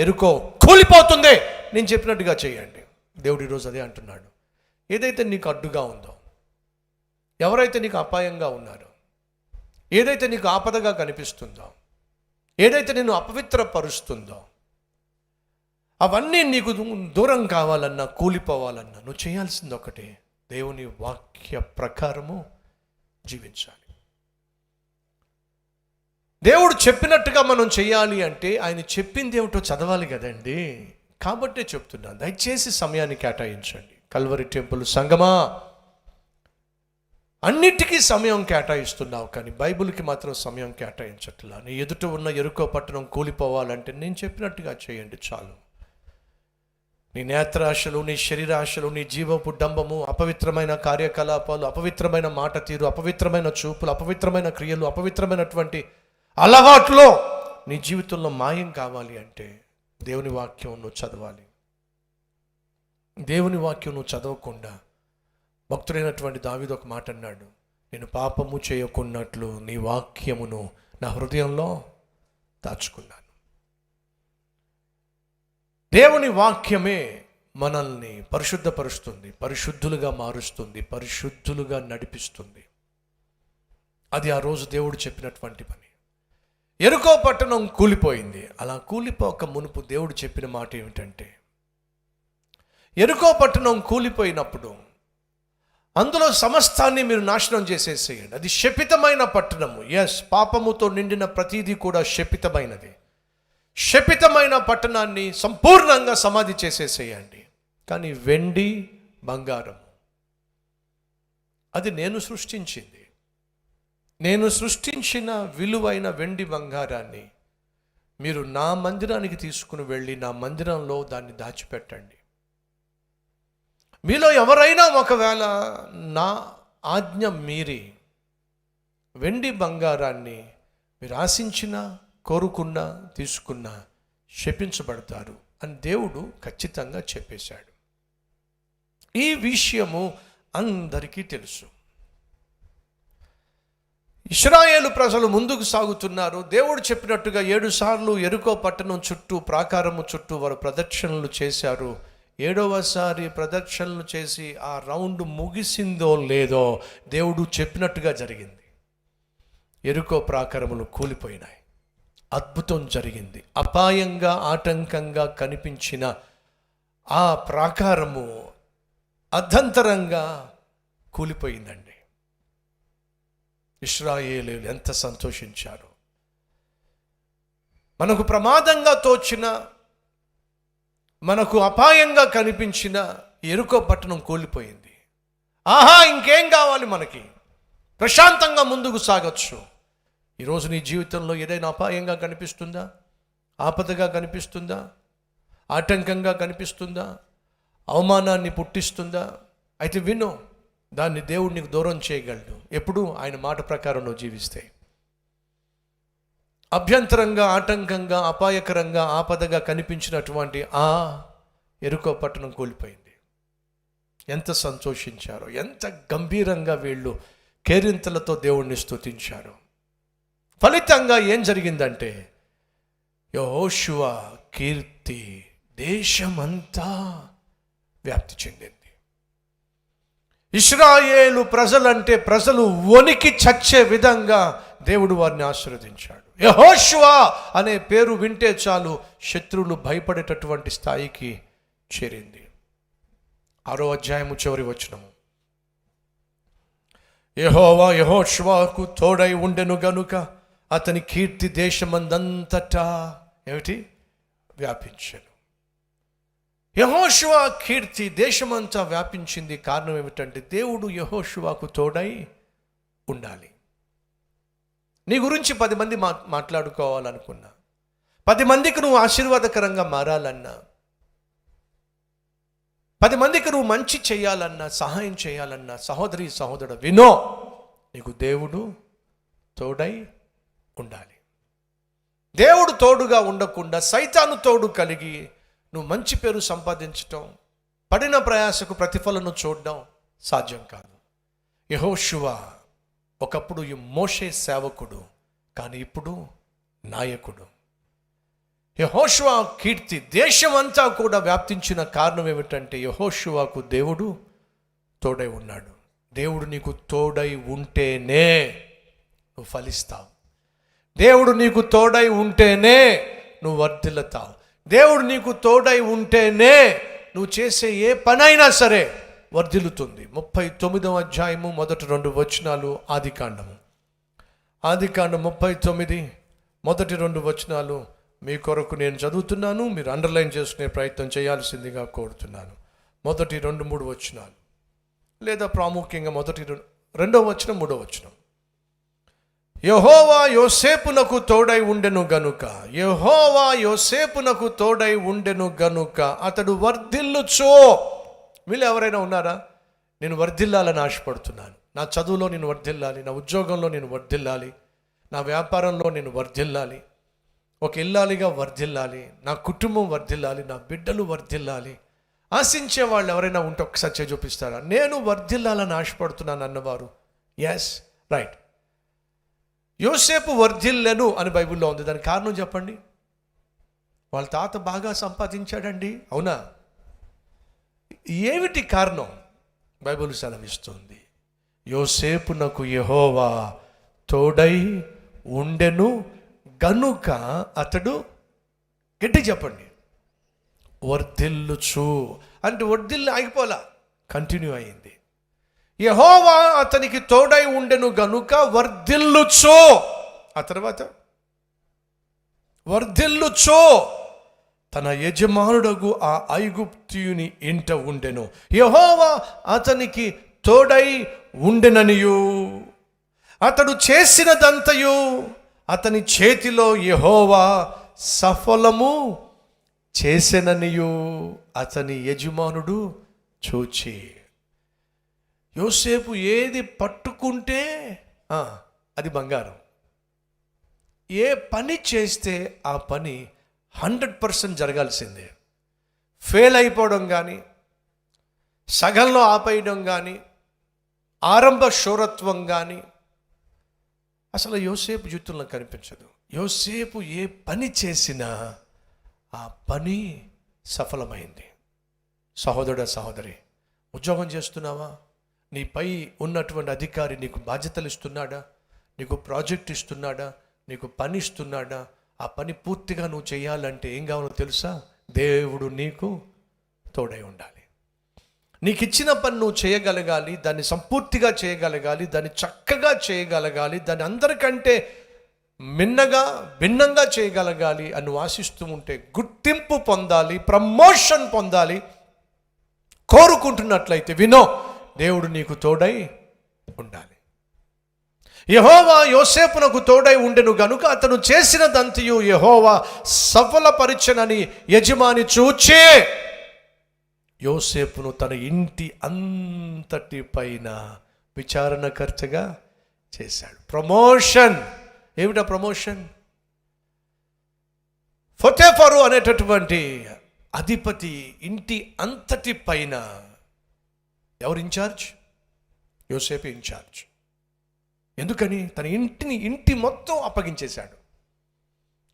ఎరుకో కూలిపోతుంది, నేను చెప్పినట్టుగా చేయండి. దేవుడు ఈరోజు అదే అంటున్నాడు. ఏదైతే నీకు అడ్డుగా ఉందో, ఎవరైతే నీకు అపాయంగా ఉన్నారో, ఏదైతే నీకు ఆపదగా కనిపిస్తుందో, ఏదైతే నిన్ను అపవిత్రపరుస్తుందో, అవన్నీ నీకు దూరం కావాలన్నా, కూలిపోవాలన్నా నువ్వు చేయాల్సింది ఒకటే, దేవుని వాక్య ప్రకారము జీవించాలి. దేవుడు చెప్పినట్టుగా మనం చేయాలి అంటే ఆయన చెప్పింది ఏమిటో చదవాలి కదండి. కాబట్టే చెప్తున్నాను, దయచేసి సమయాన్ని కేటాయించండి. కల్వరి టెంపుల్ సంగమా, అన్నిటికీ సమయం కేటాయిస్తున్నావు, కానీ బైబిల్కి మాత్రం సమయం కేటాయించట్లా. నీ ఎదుట ఉన్న ఎరుకో పట్టణం కూలిపోవాలంటే నేను చెప్పినట్టుగా చేయండి చాలు. నీ నేత్రాశలు, నీ శరీరాశలు, నీ జీవపు డంబము, అపవిత్రమైన కార్యకలాపాలు, అపవిత్రమైన మాట తీరు, అపవిత్రమైన చూపులు, అపవిత్రమైన క్రియలు, అపవిత్రమైనటువంటి అలవాట్లో నీ జీవితంలో మాయం కావాలి అంటే దేవుని వాక్యం నువ్వు చదవాలి. దేవుని వాక్యం నువ్వు చదవకుండా, భక్తుడైనటువంటి దావీదు ఒక మాట అన్నాడు, నేను పాపము చేయకున్నట్లు నీ వాక్యమును నా హృదయంలో దాచుకున్నాను. దేవుని వాక్యమే మనల్ని పరిశుద్ధపరుస్తుంది, పరిశుద్ధులుగా మారుస్తుంది, పరిశుద్ధులుగా నడిపిస్తుంది. అది ఆ రోజు దేవుడు చెప్పినటువంటి పని. ఎరుకో పట్టణం కూలిపోయింది. అలా కూలిపోక మునుపు దేవుడు చెప్పిన మాట ఏమిటంటే, ఎరుకో పట్టణం కూలిపోయినప్పుడు అందులో సమస్తాన్ని మీరు నాశనం చేసేసేయండి. అది శపితమైన పట్టణము. ఎస్, పాపముతో నిండిన ప్రతిదీ కూడా శపితమైనది. శపితమైన పట్టణాన్ని సంపూర్ణంగా సమాధి చేసేసేయండి. కానీ వెండి, బంగారం అది నేను సృష్టించింది. నేను సృష్టించిన విలువైన వెండి బంగారాన్ని మీరు నా మందిరానికి తీసుకుని వెళ్ళి నా మందిరంలో దాన్ని దాచిపెట్టండి. మీలో ఎవరైనా ఒకవేళ నా ఆజ్ఞ మీరి వెండి బంగారాన్ని మీరు ఆశించినా, కోరుకున్నా, తీసుకున్నా శపించబడతారు అని దేవుడు ఖచ్చితంగా చెప్పేశాడు. ఈ విషయము అందరికీ తెలుసు. ఇశ్రాయేలు ప్రజలు ముందుకు సాగుతున్నారు. దేవుడు చెప్పినట్టుగా 7 సార్లు ఎరుకో పట్టణం చుట్టూ, ప్రాకారము చుట్టూ వారు ప్రదక్షిణలు చేశారు. 7వసారి ప్రదక్షిణలు చేసి ఆ రౌండ్ ముగిసిందో లేదో దేవుడు చెప్పినట్టుగా జరిగింది. ఎరుకో ప్రాకారములు కూలిపోయినాయి. అద్భుతం జరిగింది. అపాయంగా, ఆటంకంగా కనిపించిన ఆ ప్రాకారము అర్ధంతరంగా కూలిపోయిందండి. ఇశ్రాయేలీయులు ఎంత సంతోషించారు. మనకు ప్రమాదంగా తోచిన, మనకు అపాయంగా కనిపించిన ఎరుకో పట్టణం కూలిపోయింది. ఆహా, ఇంకేం కావాలి మనకి? ప్రశాంతంగా ముందుకు సాగొచ్చు. ఈరోజు నీ జీవితంలో ఏదైనా అపాయంగా కనిపిస్తుందా? ఆపదగా కనిపిస్తుందా? ఆటంకంగా కనిపిస్తుందా? అవమానాన్ని పుట్టిస్తుందా? అయితే విను, దాన్ని దేవుడు నీకు దూరం చేయగలడు. ఎప్పుడు? ఆయన మాట ప్రకారం నువ్వు జీవిస్తే. అభ్యంతరంగా, ఆటంకంగా, అపాయకరంగా, ఆపదగా కనిపించినటువంటి ఆ ఎరుకో పట్టణం కూలిపోయింది. ఎంత సంతోషించారో, ఎంత గంభీరంగా వీళ్ళు కేరింతలతో దేవుణ్ణి స్తుతించారు. ఫలితంగా ఏం జరిగిందంటే, యెహోషువ కీర్తి దేశమంతా వ్యాప్తి చెందింది. ఇశ్రాయేలు ప్రజలంటే ప్రజలు వణికి చచ్చే విధంగా దేవుడు వారిని ఆశీర్వదించాడు. యెహోషువ అనే పేరు వింటే చాలు శత్రువులు భయపడేటటువంటి స్థాయికి చేరింది. 6వ అధ్యాయము చివరి వచనము, యెహోవా యెహోషువకు తోడై ఉండెను గనుక అతని కీర్తి దేశమందంతటా ఏమిటి? వ్యాపించెను. యెహోషువ కీర్తి దేశమంతా వ్యాపించింది. కారణం ఏమిటంటే దేవుడు యెహోషువకు తోడై ఉండాలి. నీ గురించి 10 మంది మాట్లాడుకోవాలనుకున్నా, 10 మందికి నువ్వు ఆశీర్వాదకరంగా మారాలన్నా, 10 మందికి నువ్వు మంచి చేయాలన్నా, సహాయం చేయాలన్నా, సహోదరి సహోదరుడు వినో, నీకు దేవుడు తోడై ఉండాలి. దేవుడు తోడుగా ఉండకుండా సైతాను తోడు కలిగి నువ్వు మంచి పేరు సంపాదించటం, పడిన ప్రయాసకు ప్రతిఫలను చూడడం సాధ్యం కాదు. యెహోషువ ఒకప్పుడు ఈ మోషే సేవకుడు, కానీ ఇప్పుడు నాయకుడు. యెహోషువ కీర్తి దేశమంతా కూడా వ్యాప్తించిన కారణం ఏమిటంటే యెహోషువకు దేవుడు తోడై ఉన్నాడు. దేవుడు నీకు తోడై ఉంటేనే నువ్వు ఫలిస్తావు. దేవుడు నీకు తోడై ఉంటేనే నువ్వు వర్ధిల్లుతావు. దేవుడు నీకు తోడై ఉంటేనే నువ్వు చేసే ఏ పనైనా సరే వర్ధిల్లుతుంది. 39వ అధ్యాయము మొదటి 2 వచనాలు ఆదికాండము 39 మొదటి 2 వచనాలు మీ కొరకు నేను చదువుతున్నాను. మీరు అండర్లైన్ చేసుకునే ప్రయత్నం చేయాల్సిందిగా కోరుతున్నాను. మొదటి 2-3 వచనాలు, లేదా ప్రాముఖ్యంగా మొదటి 2వ వచనం 3వ వచనం. యెహోవా యోసేపునకు తోడై ఉండెను గనుక, యెహోవా యోసేపునకు తోడై ఉండెను గనుక అతడు వర్ధిల్లుచో. వీళ్ళు ఎవరైనా ఉన్నారా? నేను వర్ధిల్లాలని ఆశపడుతున్నాను, నా చదువులో నేను వర్ధిల్లాలి, నా ఉద్యోగంలో నేను వర్ధిల్లాలి, నా వ్యాపారంలో నేను వర్ధిల్లాలి, ఒక ఇల్లాలిగా వర్ధిల్లాలి, నా కుటుంబం వర్ధిల్లాలి, నా బిడ్డలు వర్ధిల్లాలి, ఆశించే వాళ్ళు ఎవరైనా ఉంటే ఒకసారి చేయి చూపిస్తారా? నేను వర్ధిల్లాలని ఆశపడుతున్నాను అన్నవారు. Yes, right. యోసేపు వర్ధిల్లెను అని బైబిల్లో ఉంది. దానికి కారణం చెప్పండి. వాళ్ళ తాత బాగా సంపాదించాడండి, అవునా? ఏమిటి కారణం? బైబిల్ సెలవిస్తుంది, యోసేపునకు యెహోవా తోడై ఉండెను గనుక అతడు, గట్టి చెప్పండి, వర్ధిల్లుచు. అంటే వర్ధిల్లు ఆగిపోలా, కంటిన్యూ అయింది. యెహోవా అతనికి తోడై ఉండెను గనుక వర్ధిల్లుచు. ఆ తర్వాత వర్ధిల్లుచు తన యజమానుడగు ఆ ఐగుప్తీయుని ఇంట ఉండెను. యెహోవా అతనికి తోడై ఉండెననియు అతడు చేసినదంతయు అతని చేతిలో యెహోవా సఫలము చేసెననియు అతని యజమానుడు చూచి. యోసేపు ఏది పట్టుకుంటే అది బంగారం. ఏ పని చేస్తే ఆ పని 100% జరగాల్సిందే. ఫెయిల్ అయిపోవడం కానీ, సగంలో ఆపేయడం కానీ, ఆరంభ శూరత్వం కానీ అసలు యోసేపు జీవితంలో కనిపించదు. యోసేపు ఏ పని చేసినా ఆ పని సఫలమైంది. సహోదరుడా, సహోదరి, ఉద్యోగం చేస్తున్నావా? నీపై ఉన్నటువంటి అధికారి నీకు బాధ్యతలు ఇస్తున్నాడా? నీకు ప్రాజెక్ట్ ఇస్తున్నాడా? నీకు పని ఇస్తున్నాడా? ఆ పని పూర్తిగా నువ్వు చేయాలంటే ఏం కావాలో తెలుసా? దేవుడు నీకు తోడై ఉండాలి. నీకు ఇచ్చిన పని నువ్వు చేయగలగాలి, దాన్ని సంపూర్తిగా చేయగలగాలి, దాన్ని చక్కగా చేయగలగాలి, దాన్ని అందరికంటే భిన్నంగా చేయగలగాలి అని నువ్వు ఆశిస్తూ ఉంటే, గుర్తింపు పొందాలి, ప్రమోషన్ పొందాలి కోరుకుంటున్నట్లయితే వినో, దేవుడు నీకు తోడై ఉండాలి. యెహోవా యోసేపునకు తోడై ఉండెను గనుక అతను చేసినదంతయు యెహోవా సఫలపరిచెనని యజమాని చూచే యోసేపును తన ఇంటి అంతటి పైన విచారణకర్తగా చేశాడు. ప్రమోషన్. ఏమిటా ప్రమోషన్? ఫోతేఫరు అనేటటువంటి అధిపతి ఇంటి అంతటి పైన ఎవరు ఇన్ఛార్జ్? యోసేపు ఇన్ఛార్జ్. ఎందుకని? తన ఇంటి మొత్తం అప్పగించేశాడు.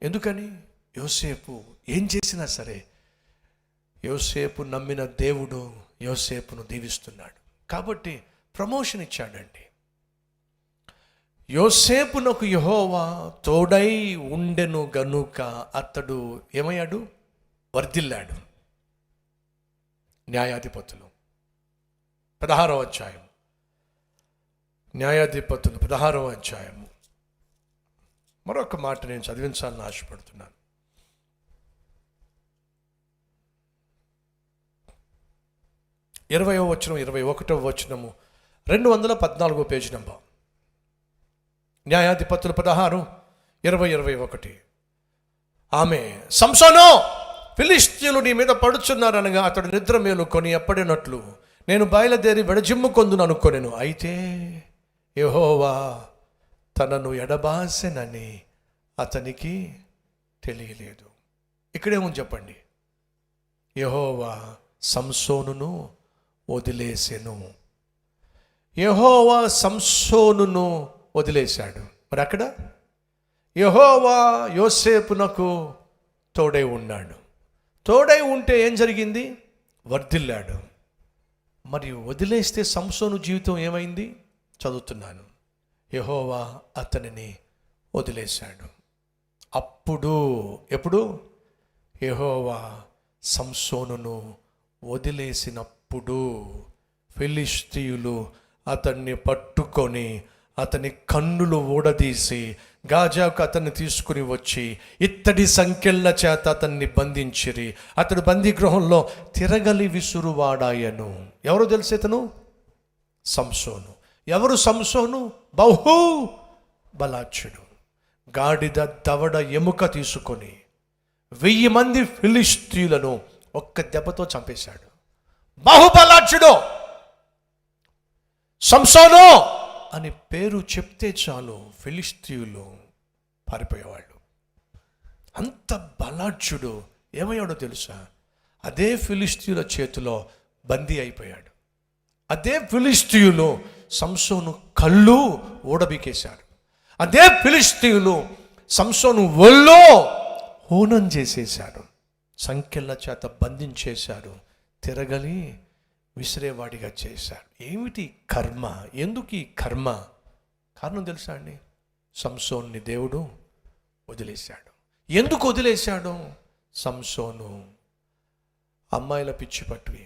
ఎందుకని? యోసేపు ఏం చేసినా సరే యోసేపు నమ్మిన దేవుడు యోసేపును దీవిస్తున్నాడు కాబట్టి ప్రమోషన్ ఇచ్చాడండి. యోసేపునకు యెహోవా తోడై ఉండెను గనుక అతడు ఏమయ్యాడు? వర్ధిల్లాడు. న్యాయాధిపతులు 16వ అధ్యాయం, న్యాయాధిపతులు 16వ అధ్యాయము మరొక మాట నేను చదివించాలని ఆశపడుతున్నాను. 20వ వచనం, 21వ వచనము, 214వ పేజీ నంబర్. న్యాయాధిపతులు 16, 20, 21. ఆమె, సంసోను, ఫిలిష్తీయులు నీ మీద పడుచున్నారనగా అతడు నిద్ర మేలుకొని ఎప్పటినట్లు నేను బయలుదేరి వెడజిమ్ముకొందును అనుకొనెను. అయితే యెహోవా తనను ఎడబాసెనని అతనికి తెలియలేదు. ఇక్కడేమో చెప్పండి, యెహోవా సంసోనును వదిలేసెను. యెహోవా సంసోనును వదిలేశాడు. మరి అక్కడ యెహోవా యోసేపునకు తోడై ఉన్నాడు. తోడై ఉంటే ఏం జరిగింది? వర్ధిల్లాడు. మరి వదిలేస్తే సంసోను జీవితం ఏమైంది? చదువుతున్నాను. యెహోవా అతనిని వదిలేశాడు. అప్పుడు ఎప్పుడు? యెహోవా సంసోనును వదిలేసినప్పుడు ఫిలిష్తీయులు అతన్ని పట్టుకొని అతని కన్నులు ఊడదీసి గాజాకు అతన్ని తీసుకుని వచ్చి ఇత్తడి సంకెళ్ళ చేత అతన్ని బంధించిరి. అతడు బందీగృహంలో తిరగలి విసురువాడాయను. ఎవరు తెలుసు ఇతను? సంసోను. ఎవరు సంసోను? బహు బలాఢ్యుడు. గాడిద దవడ ఎముక తీసుకొని 1000 మంది ఫిలిష్తీయులను ఒక్క దెబ్బతో చంపేశాడు. బాహుబలాఢ్యుడు సంసోను అని పేరు చెప్తే చాలు ఫిలిష్తీయులు పారిపోయేవాళ్ళు. అంత బలాఢ్యుడు ఏమయ్యాడో తెలుసా? అదే ఫిలిష్తీయుల చేతిలో బందీ అయిపోయాడు. అదే ఫిలిష్తీయులు సంసోను కళ్ళు ఊడబికేశారు. అదే ఫిలిష్తీయులు సంసోను ఒళ్ళో హూనం చేసేశారు. సంకెళ్ళ చేత బంధించేశారు. తిరగలి విసిరేవాడిగా చేశారు. ఏమిటి కర్మ? ఎందుకు ఈ కర్మ? కారణం తెలుసా అండి? సంసోన్ని దేవుడు వదిలేశాడు. ఎందుకు వదిలేశాడు? సంసోను అమ్మాయిల పిచ్చి పట్టి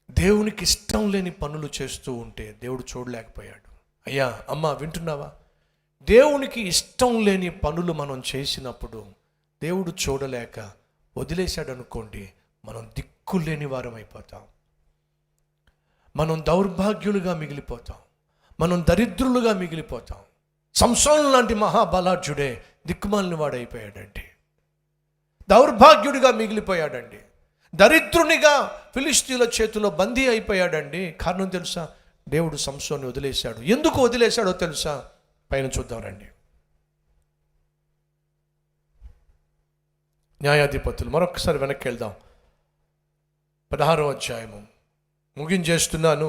దేవునికి ఇష్టం లేని పనులు చేస్తూ ఉంటే దేవుడు చూడలేకపోయాడు. అయ్యా అమ్మ వింటున్నావా? దేవునికి ఇష్టం లేని పనులు మనం చేసినప్పుడు దేవుడు చూడలేక వదిలేశాడు అనుకోండి, మనం దిక్కులేని వారం అయిపోతాం. మనం దౌర్భాగ్యులుగా మిగిలిపోతాం. మనం దరిద్రులుగా మిగిలిపోతాం. సంసోను లాంటి మహాబలాఢ్యుడే దిక్కుమాలిన వాడైపోయాడండి. దౌర్భాగ్యుడిగా మిగిలిపోయాడండి. దరిద్రునిగా ఫిలిష్తీయుల చేతిలో బందీ అయిపోయాడండి. కారణం తెలుసా? దేవుడు సంసోన్ని వదిలేశాడు. ఎందుకు వదిలేశాడో తెలుసా? పైన చూద్దాం రండి. న్యాయాధిపతులు మరొకసారి వెనక్కి వెళ్దాం. 16వ అధ్యాయము ముగించేస్తున్నాను.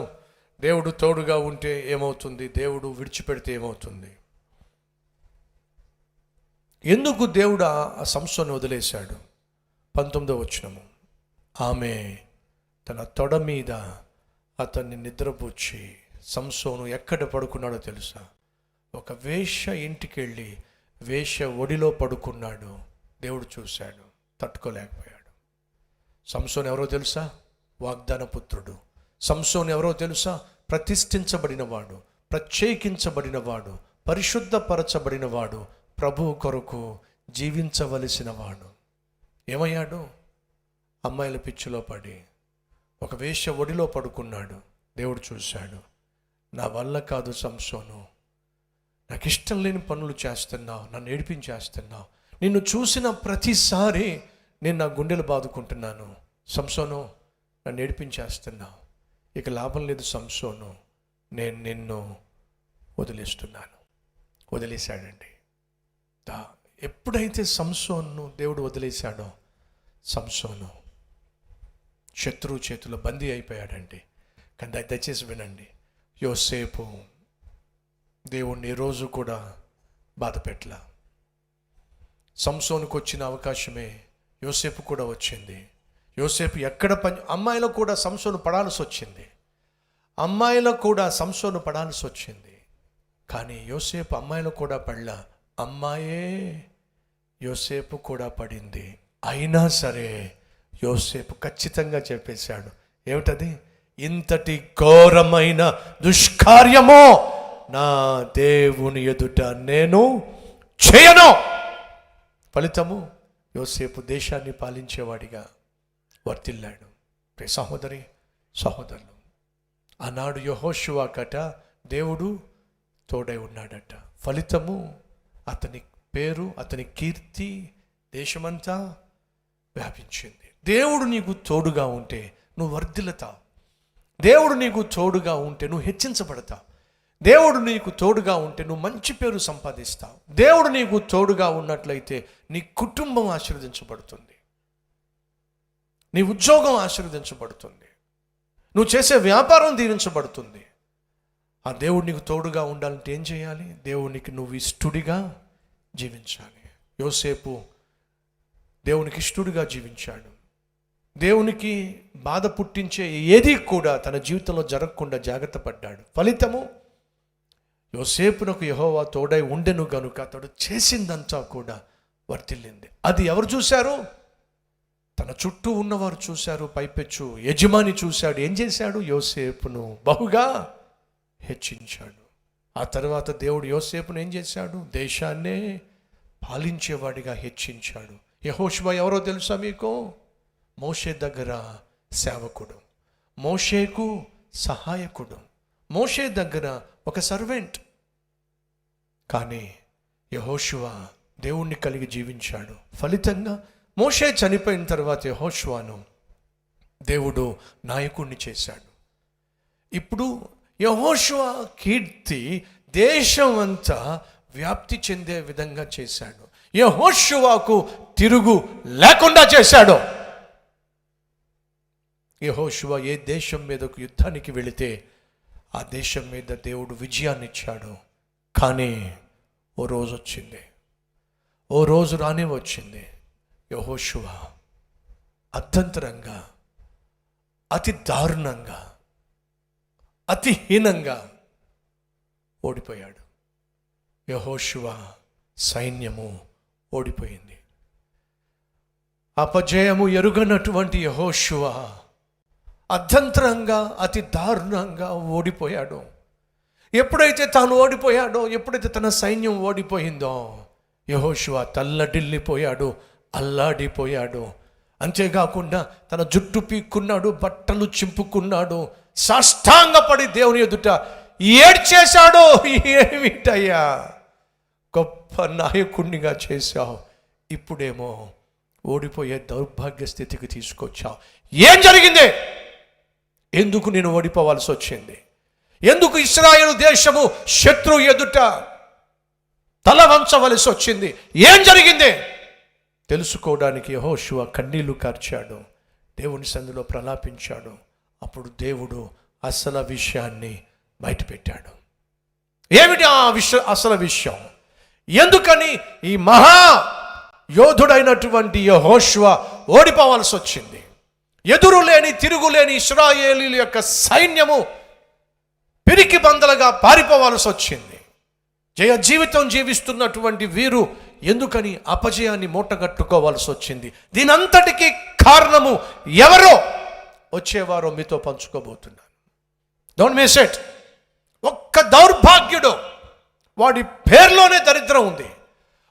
దేవుడు తోడుగా ఉంటే ఏమవుతుంది? దేవుడు విడిచిపెడితే ఏమవుతుంది? ఎందుకు దేవుడు ఆ సంసోన్ని వదిలేశాడు? 19వ వచనము. ఆమె తన తొడ మీద అతన్ని నిద్రపుచ్చి, సంసోను ఎక్కడ పడుకున్నాడో తెలుసా? ఒక వేశ్య ఇంటికి వెళ్ళి వేశ్య ఒడిలో పడుకున్నాడు. దేవుడు చూశాడు, తట్టుకోలేకపోయాడు. సంసోను ఎవరో తెలుసా? వాగ్దాన పుత్రుడు. సంసోను ఎవరో తెలుసా? ప్రతిష్ఠించబడినవాడు, ప్రత్యేకించబడినవాడు, పరిశుద్ధపరచబడినవాడు, ప్రభువు కొరకు జీవించవలసినవాడు. ఏమయ్యాడు? అమ్మాయిల పిచ్చిలో పడి ఒక వేశ్య ఒడిలో పడుకున్నాడు. దేవుడు చూశాడు. నా వల్ల కాదు సంసోను, నాకు ఇష్టం లేని పనులు చేస్తున్నావు, నన్ను ఏడిపించేస్తున్నావు. నిన్ను చూసిన ప్రతిసారి నేను నా గుండెలు బాదుకుంటున్నాను. సంసోను, నన్ను ఏడిపించేస్తున్నావు, ఇక లాభం లేదు సంసోను, నేను నిన్ను వదిలేస్తున్నాను. వదిలేశాడండి. ఎప్పుడైతే సంసోను దేవుడు వదిలేశాడో, సంసోను శత్రువు చేతిలో బందీ అయిపోయాడండి. కానీ దయచేసి వినండి, యోసేపు దేవుణ్ణి రోజు కూడా బాధ పెట్టలా. సంసోనుకు వచ్చిన అవకాశమే యోసేపు కూడా వచ్చింది. యోసేపు ఎక్కడ అమ్మాయిలో కూడా సంసోను పడాల్సి వచ్చింది. అమ్మాయిలో కూడా సంసోను పడాల్సి వచ్చింది. కానీ యోసేపు అమ్మాయిలో కూడా పడలా, అమ్మాయే యోసేపు కూడా పడింది. అయినా సరే యోసేపు ఖచ్చితంగా చెప్పేశాడు. ఏమిటది? ఇంతటి ఘోరమైన దుష్కార్యమో నా దేవుని ఎదుట నేను చేయను. ఫలితము యోసేపు దేశాన్ని పాలించేవాడిగా వర్తిల్లాడు. సహోదరి సహోదరులు, ఆనాడు యెహోషువకట దేవుడు తోడై ఉన్నాడట. ఫలితము అతని పేరు, అతని కీర్తి దేశమంతా వ్యాపించింది. దేవుడు నీకు తోడుగా ఉంటే నువ్వు వర్ధిల్లుతావు. దేవుడు నీకు తోడుగా ఉంటే నువ్వు హెచ్చించబడతావు. దేవుడు నీకు తోడుగా ఉంటే నువ్వు మంచి పేరు సంపాదిస్తావు. దేవుడు నీకు తోడుగా ఉన్నట్లయితే నీ కుటుంబం ఆశీర్వదించబడుతుంది, నీ ఉద్యోగం ఆశీర్వదించబడుతుంది, నువ్వు చేసే వ్యాపారం దీవించబడుతుంది. ఆ దేవుడు నీకు తోడుగా ఉండాలంటే ఏం చేయాలి? దేవునికి నువ్వు ఇష్టడిగా జీవించాలి. యోసేపు దేవునికి ఇష్టడిగా జీవించాడు. దేవునికి బాధ పుట్టించే ఏది కూడా తన జీవితంలో జరగకుండా జాగ్రత్త పడ్డాడు. ఫలితము యోసేపునకు యెహోవా తోడై ఉండెను గనుక అతడు చేసిందంతా కూడా వర్తిల్లింది. అది ఎవరు చూశారు? తన చుట్టూ ఉన్నవారు చూశారు. పైపెచ్చు యజమాని చూశాడు. ఏం చేశాడు? యోసేపును బహుగా హెచ్చించాడు. ఆ తర్వాత దేవుడు యోసేపును ఏం చేశాడు? దేశాన్నే పాలించేవాడిగా హెచ్చించాడు. యెహోషువ ఎవరో తెలుసా మీకు? మోషే దగ్గర సేవకుడు, మోషేకు సహాయకుడు, మోషే దగ్గర ఒక సర్వెంట్. కానీ యెహోషువ దేవుణ్ణి కలిగి జీవించాడు. ఫలితంగా మోషే చనిపోయిన తర్వాత యెహోషువను దేవుడు నాయకుడిని చేశాడు. ఇప్పుడు యెహోషువ కీర్తి దేశం అంతా వ్యాప్తి చెందే విధంగా చేశాడు. యెహోషువకు తిరుగు లేకుండా చేశాడు. యెహోషువ ఏ దేశం మీదకు యుద్ధానికి వెళితే ఆ దేశం మీద దేవుడు విజయాన్ని ఇచ్చాడు. కానీ ఓ రోజు వచ్చింది, ఓ రోజు రానే వచ్చింది. యెహోషువ అర్థంతరంగా, అతి దారుణంగా, అతి హీనంగా ఓడిపోయాడు. యెహోషువ సైన్యము ఓడిపోయింది. అపజయము ఎరుగనటువంటి యెహోషువ అర్థంతరంగా, అతి దారుణంగా ఓడిపోయాడు. ఎప్పుడైతే తాను ఓడిపోయాడో, ఎప్పుడైతే తన సైన్యం ఓడిపోయిందో, యెహోషువ తల్లడిల్లిపోయాడు, అల్లాడిపోయాడు. అంతేకాకుండా తన జుట్టు పీక్కున్నాడు, బట్టలు చింపుకున్నాడు, సాష్టాంగపడి దేవుని ఎదుట ఏడ్చేశాడు. ఏమిటయ్యా, గొప్ప నాయకుడినిగా చేశావు, ఇప్పుడేమో ఓడిపోయే దౌర్భాగ్య స్థితికి తీసుకొచ్చావు. ఏం జరిగింది? ఎందుకు నేను ఓడిపోవాల్సి వచ్చింది? ఎందుకు ఇశ్రాయేలు దేశము శత్రువు ఎదుట తల వంచవలసి వచ్చింది? ఏం జరిగింది తెలుసుకోవడానికి యెహోషువ కన్నీళ్లు కార్చాడు, దేవుని సన్నిధిలో ప్రలాపించాడు. అప్పుడు దేవుడు అసలు విషయాన్ని బయటపెట్టాడు. ఏమిటి ఆ అసలు విషయం? ఎందుకని ఈ మహా యోధుడైనటువంటి యెహోషువ ఓడిపోవాల్సి వచ్చింది? ఎదురు లేని తిరుగులేని ఇశ్రాయేలీల యొక్క సైన్యము పిరికి బందలుగా పారిపోవాల్సి వచ్చింది. జయ జీవితం జీవిస్తున్నటువంటి వీరు ఎందుకని అపజయాన్ని మూటగట్టుకోవాల్సి వచ్చింది? దీనంతటికీ కారణము ఎవరో వచ్చేవారో మీతో పంచుకోబోతున్నాను. Don't miss it. ఒక్క దౌర్భాగ్యుడు, వాడి పేర్లోనే దరిద్రం ఉంది,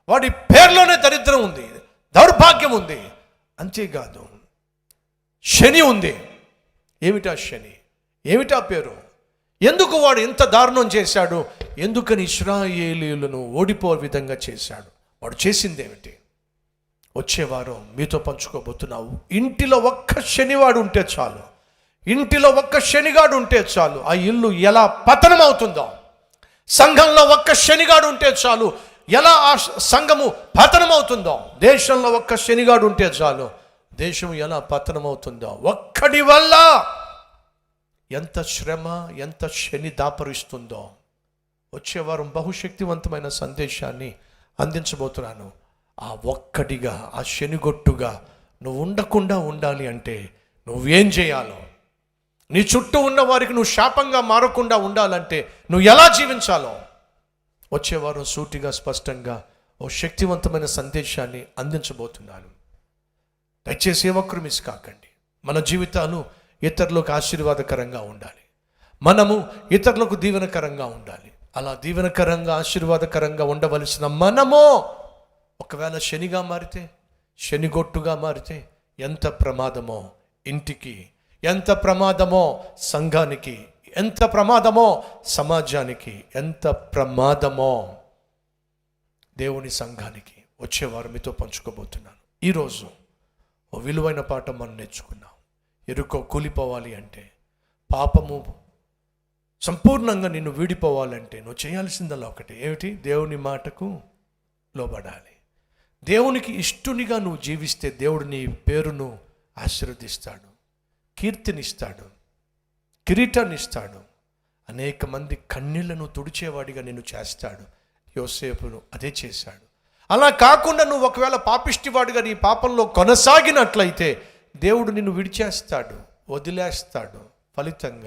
వాడి పేర్లోనే దరిద్రం ఉంది, దౌర్భాగ్యం ఉంది. అంతేకాదు శని ఉంది. ఏమిటా శని? ఏమిటా పేరు? ఎందుకు వాడు ఇంత దారుణం చేశాడు? ఎందుకని ఇశ్రాయేలీయులను ఓడిపో విధంగా చేశాడు? వాడు చేసింది ఏమిటి? వచ్చేవారం మీతో పంచుకోబోతున్నావు. ఇంటిలో ఒక్క శనివాడు ఉంటే చాలు, ఇంటిలో ఒక్క శనిగాడు ఉంటే చాలు, ఆ ఇల్లు ఎలా పతనం అవుతుందో. సంఘంలో ఒక్క శనిగాడు ఉంటే చాలు, ఎలా ఆ సంఘము పతనమవుతుందో. దేశంలో ఒక్క శనిగాడు ఉంటే చాలు, దేశం ఎలా పతనమవుతుందో. ఒక్కడి వల్ల ఎంత శ్రమ, ఎంత శని దాపరిస్తుందో. వచ్చేవారం బహుశక్తివంతమైన సందేశాన్ని అందించబోతున్నాను. ఆ ఒక్కటిగా, ఆ శనిగొట్టుగా నువ్వు ఉండకుండా ఉండాలి అంటే నువ్వేం చేయాలో, నీ చుట్టూ ఉన్న వారికి నువ్వు శాపంగా మారకుండా ఉండాలంటే నువ్వు ఎలా జీవించాలో వచ్చేవారం సూటిగా, స్పష్టంగా ఓ శక్తివంతమైన సందేశాన్ని అందించబోతున్నాను. దయచేసి ఒక్కరు మిస్ కాకండి. మన జీవితాలు ఇతరులకు ఆశీర్వాదకరంగా ఉండాలి, మనము ఇతరులకు దీవెనకరంగా ఉండాలి. అలా దీవెనకరంగా, ఆశీర్వాదకరంగా ఉండవలసిన మనము ఒకవేళ శనిగా మారితే, శనిగొట్టుగా మారితే ఎంత ప్రమాదమో ఇంటికి, ఎంత ప్రమాదమో సంఘానికి, ఎంత ప్రమాదమో సమాజానికి, ఎంత ప్రమాదమో దేవుని సంఘానికి. వచ్చేవారు మీతో పంచుకోబోతున్నాను. ఈరోజు ఓ విలువైన పాఠం మనం నేర్చుకున్నాం. ఎరుకో కూలిపోవాలి అంటే, పాపము సంపూర్ణంగా నిన్ను వీడిపోవాలంటే నువ్వు చేయాల్సిందల్లా ఒకటి, ఏమిటి? దేవుని మాటకు లోబడాలి. దేవునికి ఇష్టునిగా నువ్వు జీవిస్తే దేవుడు నీ పేరును ఆశీర్వదిస్తాడు, కీర్తినిస్తాడు, కిరీటాన్ని ఇస్తాడు, అనేక మంది కన్నీళ్లను తుడిచేవాడిగా నిన్ను చేస్తాడు. యోసేపును అదే చేశాడు. అలా కాకుండా నువ్వు ఒకవేళ పాపిష్టివాడిగా నీ పాపంలో కొనసాగినట్లయితే దేవుడు నిన్ను విడిచేస్తాడు, వదిలేస్తాడు. ఫలితంగా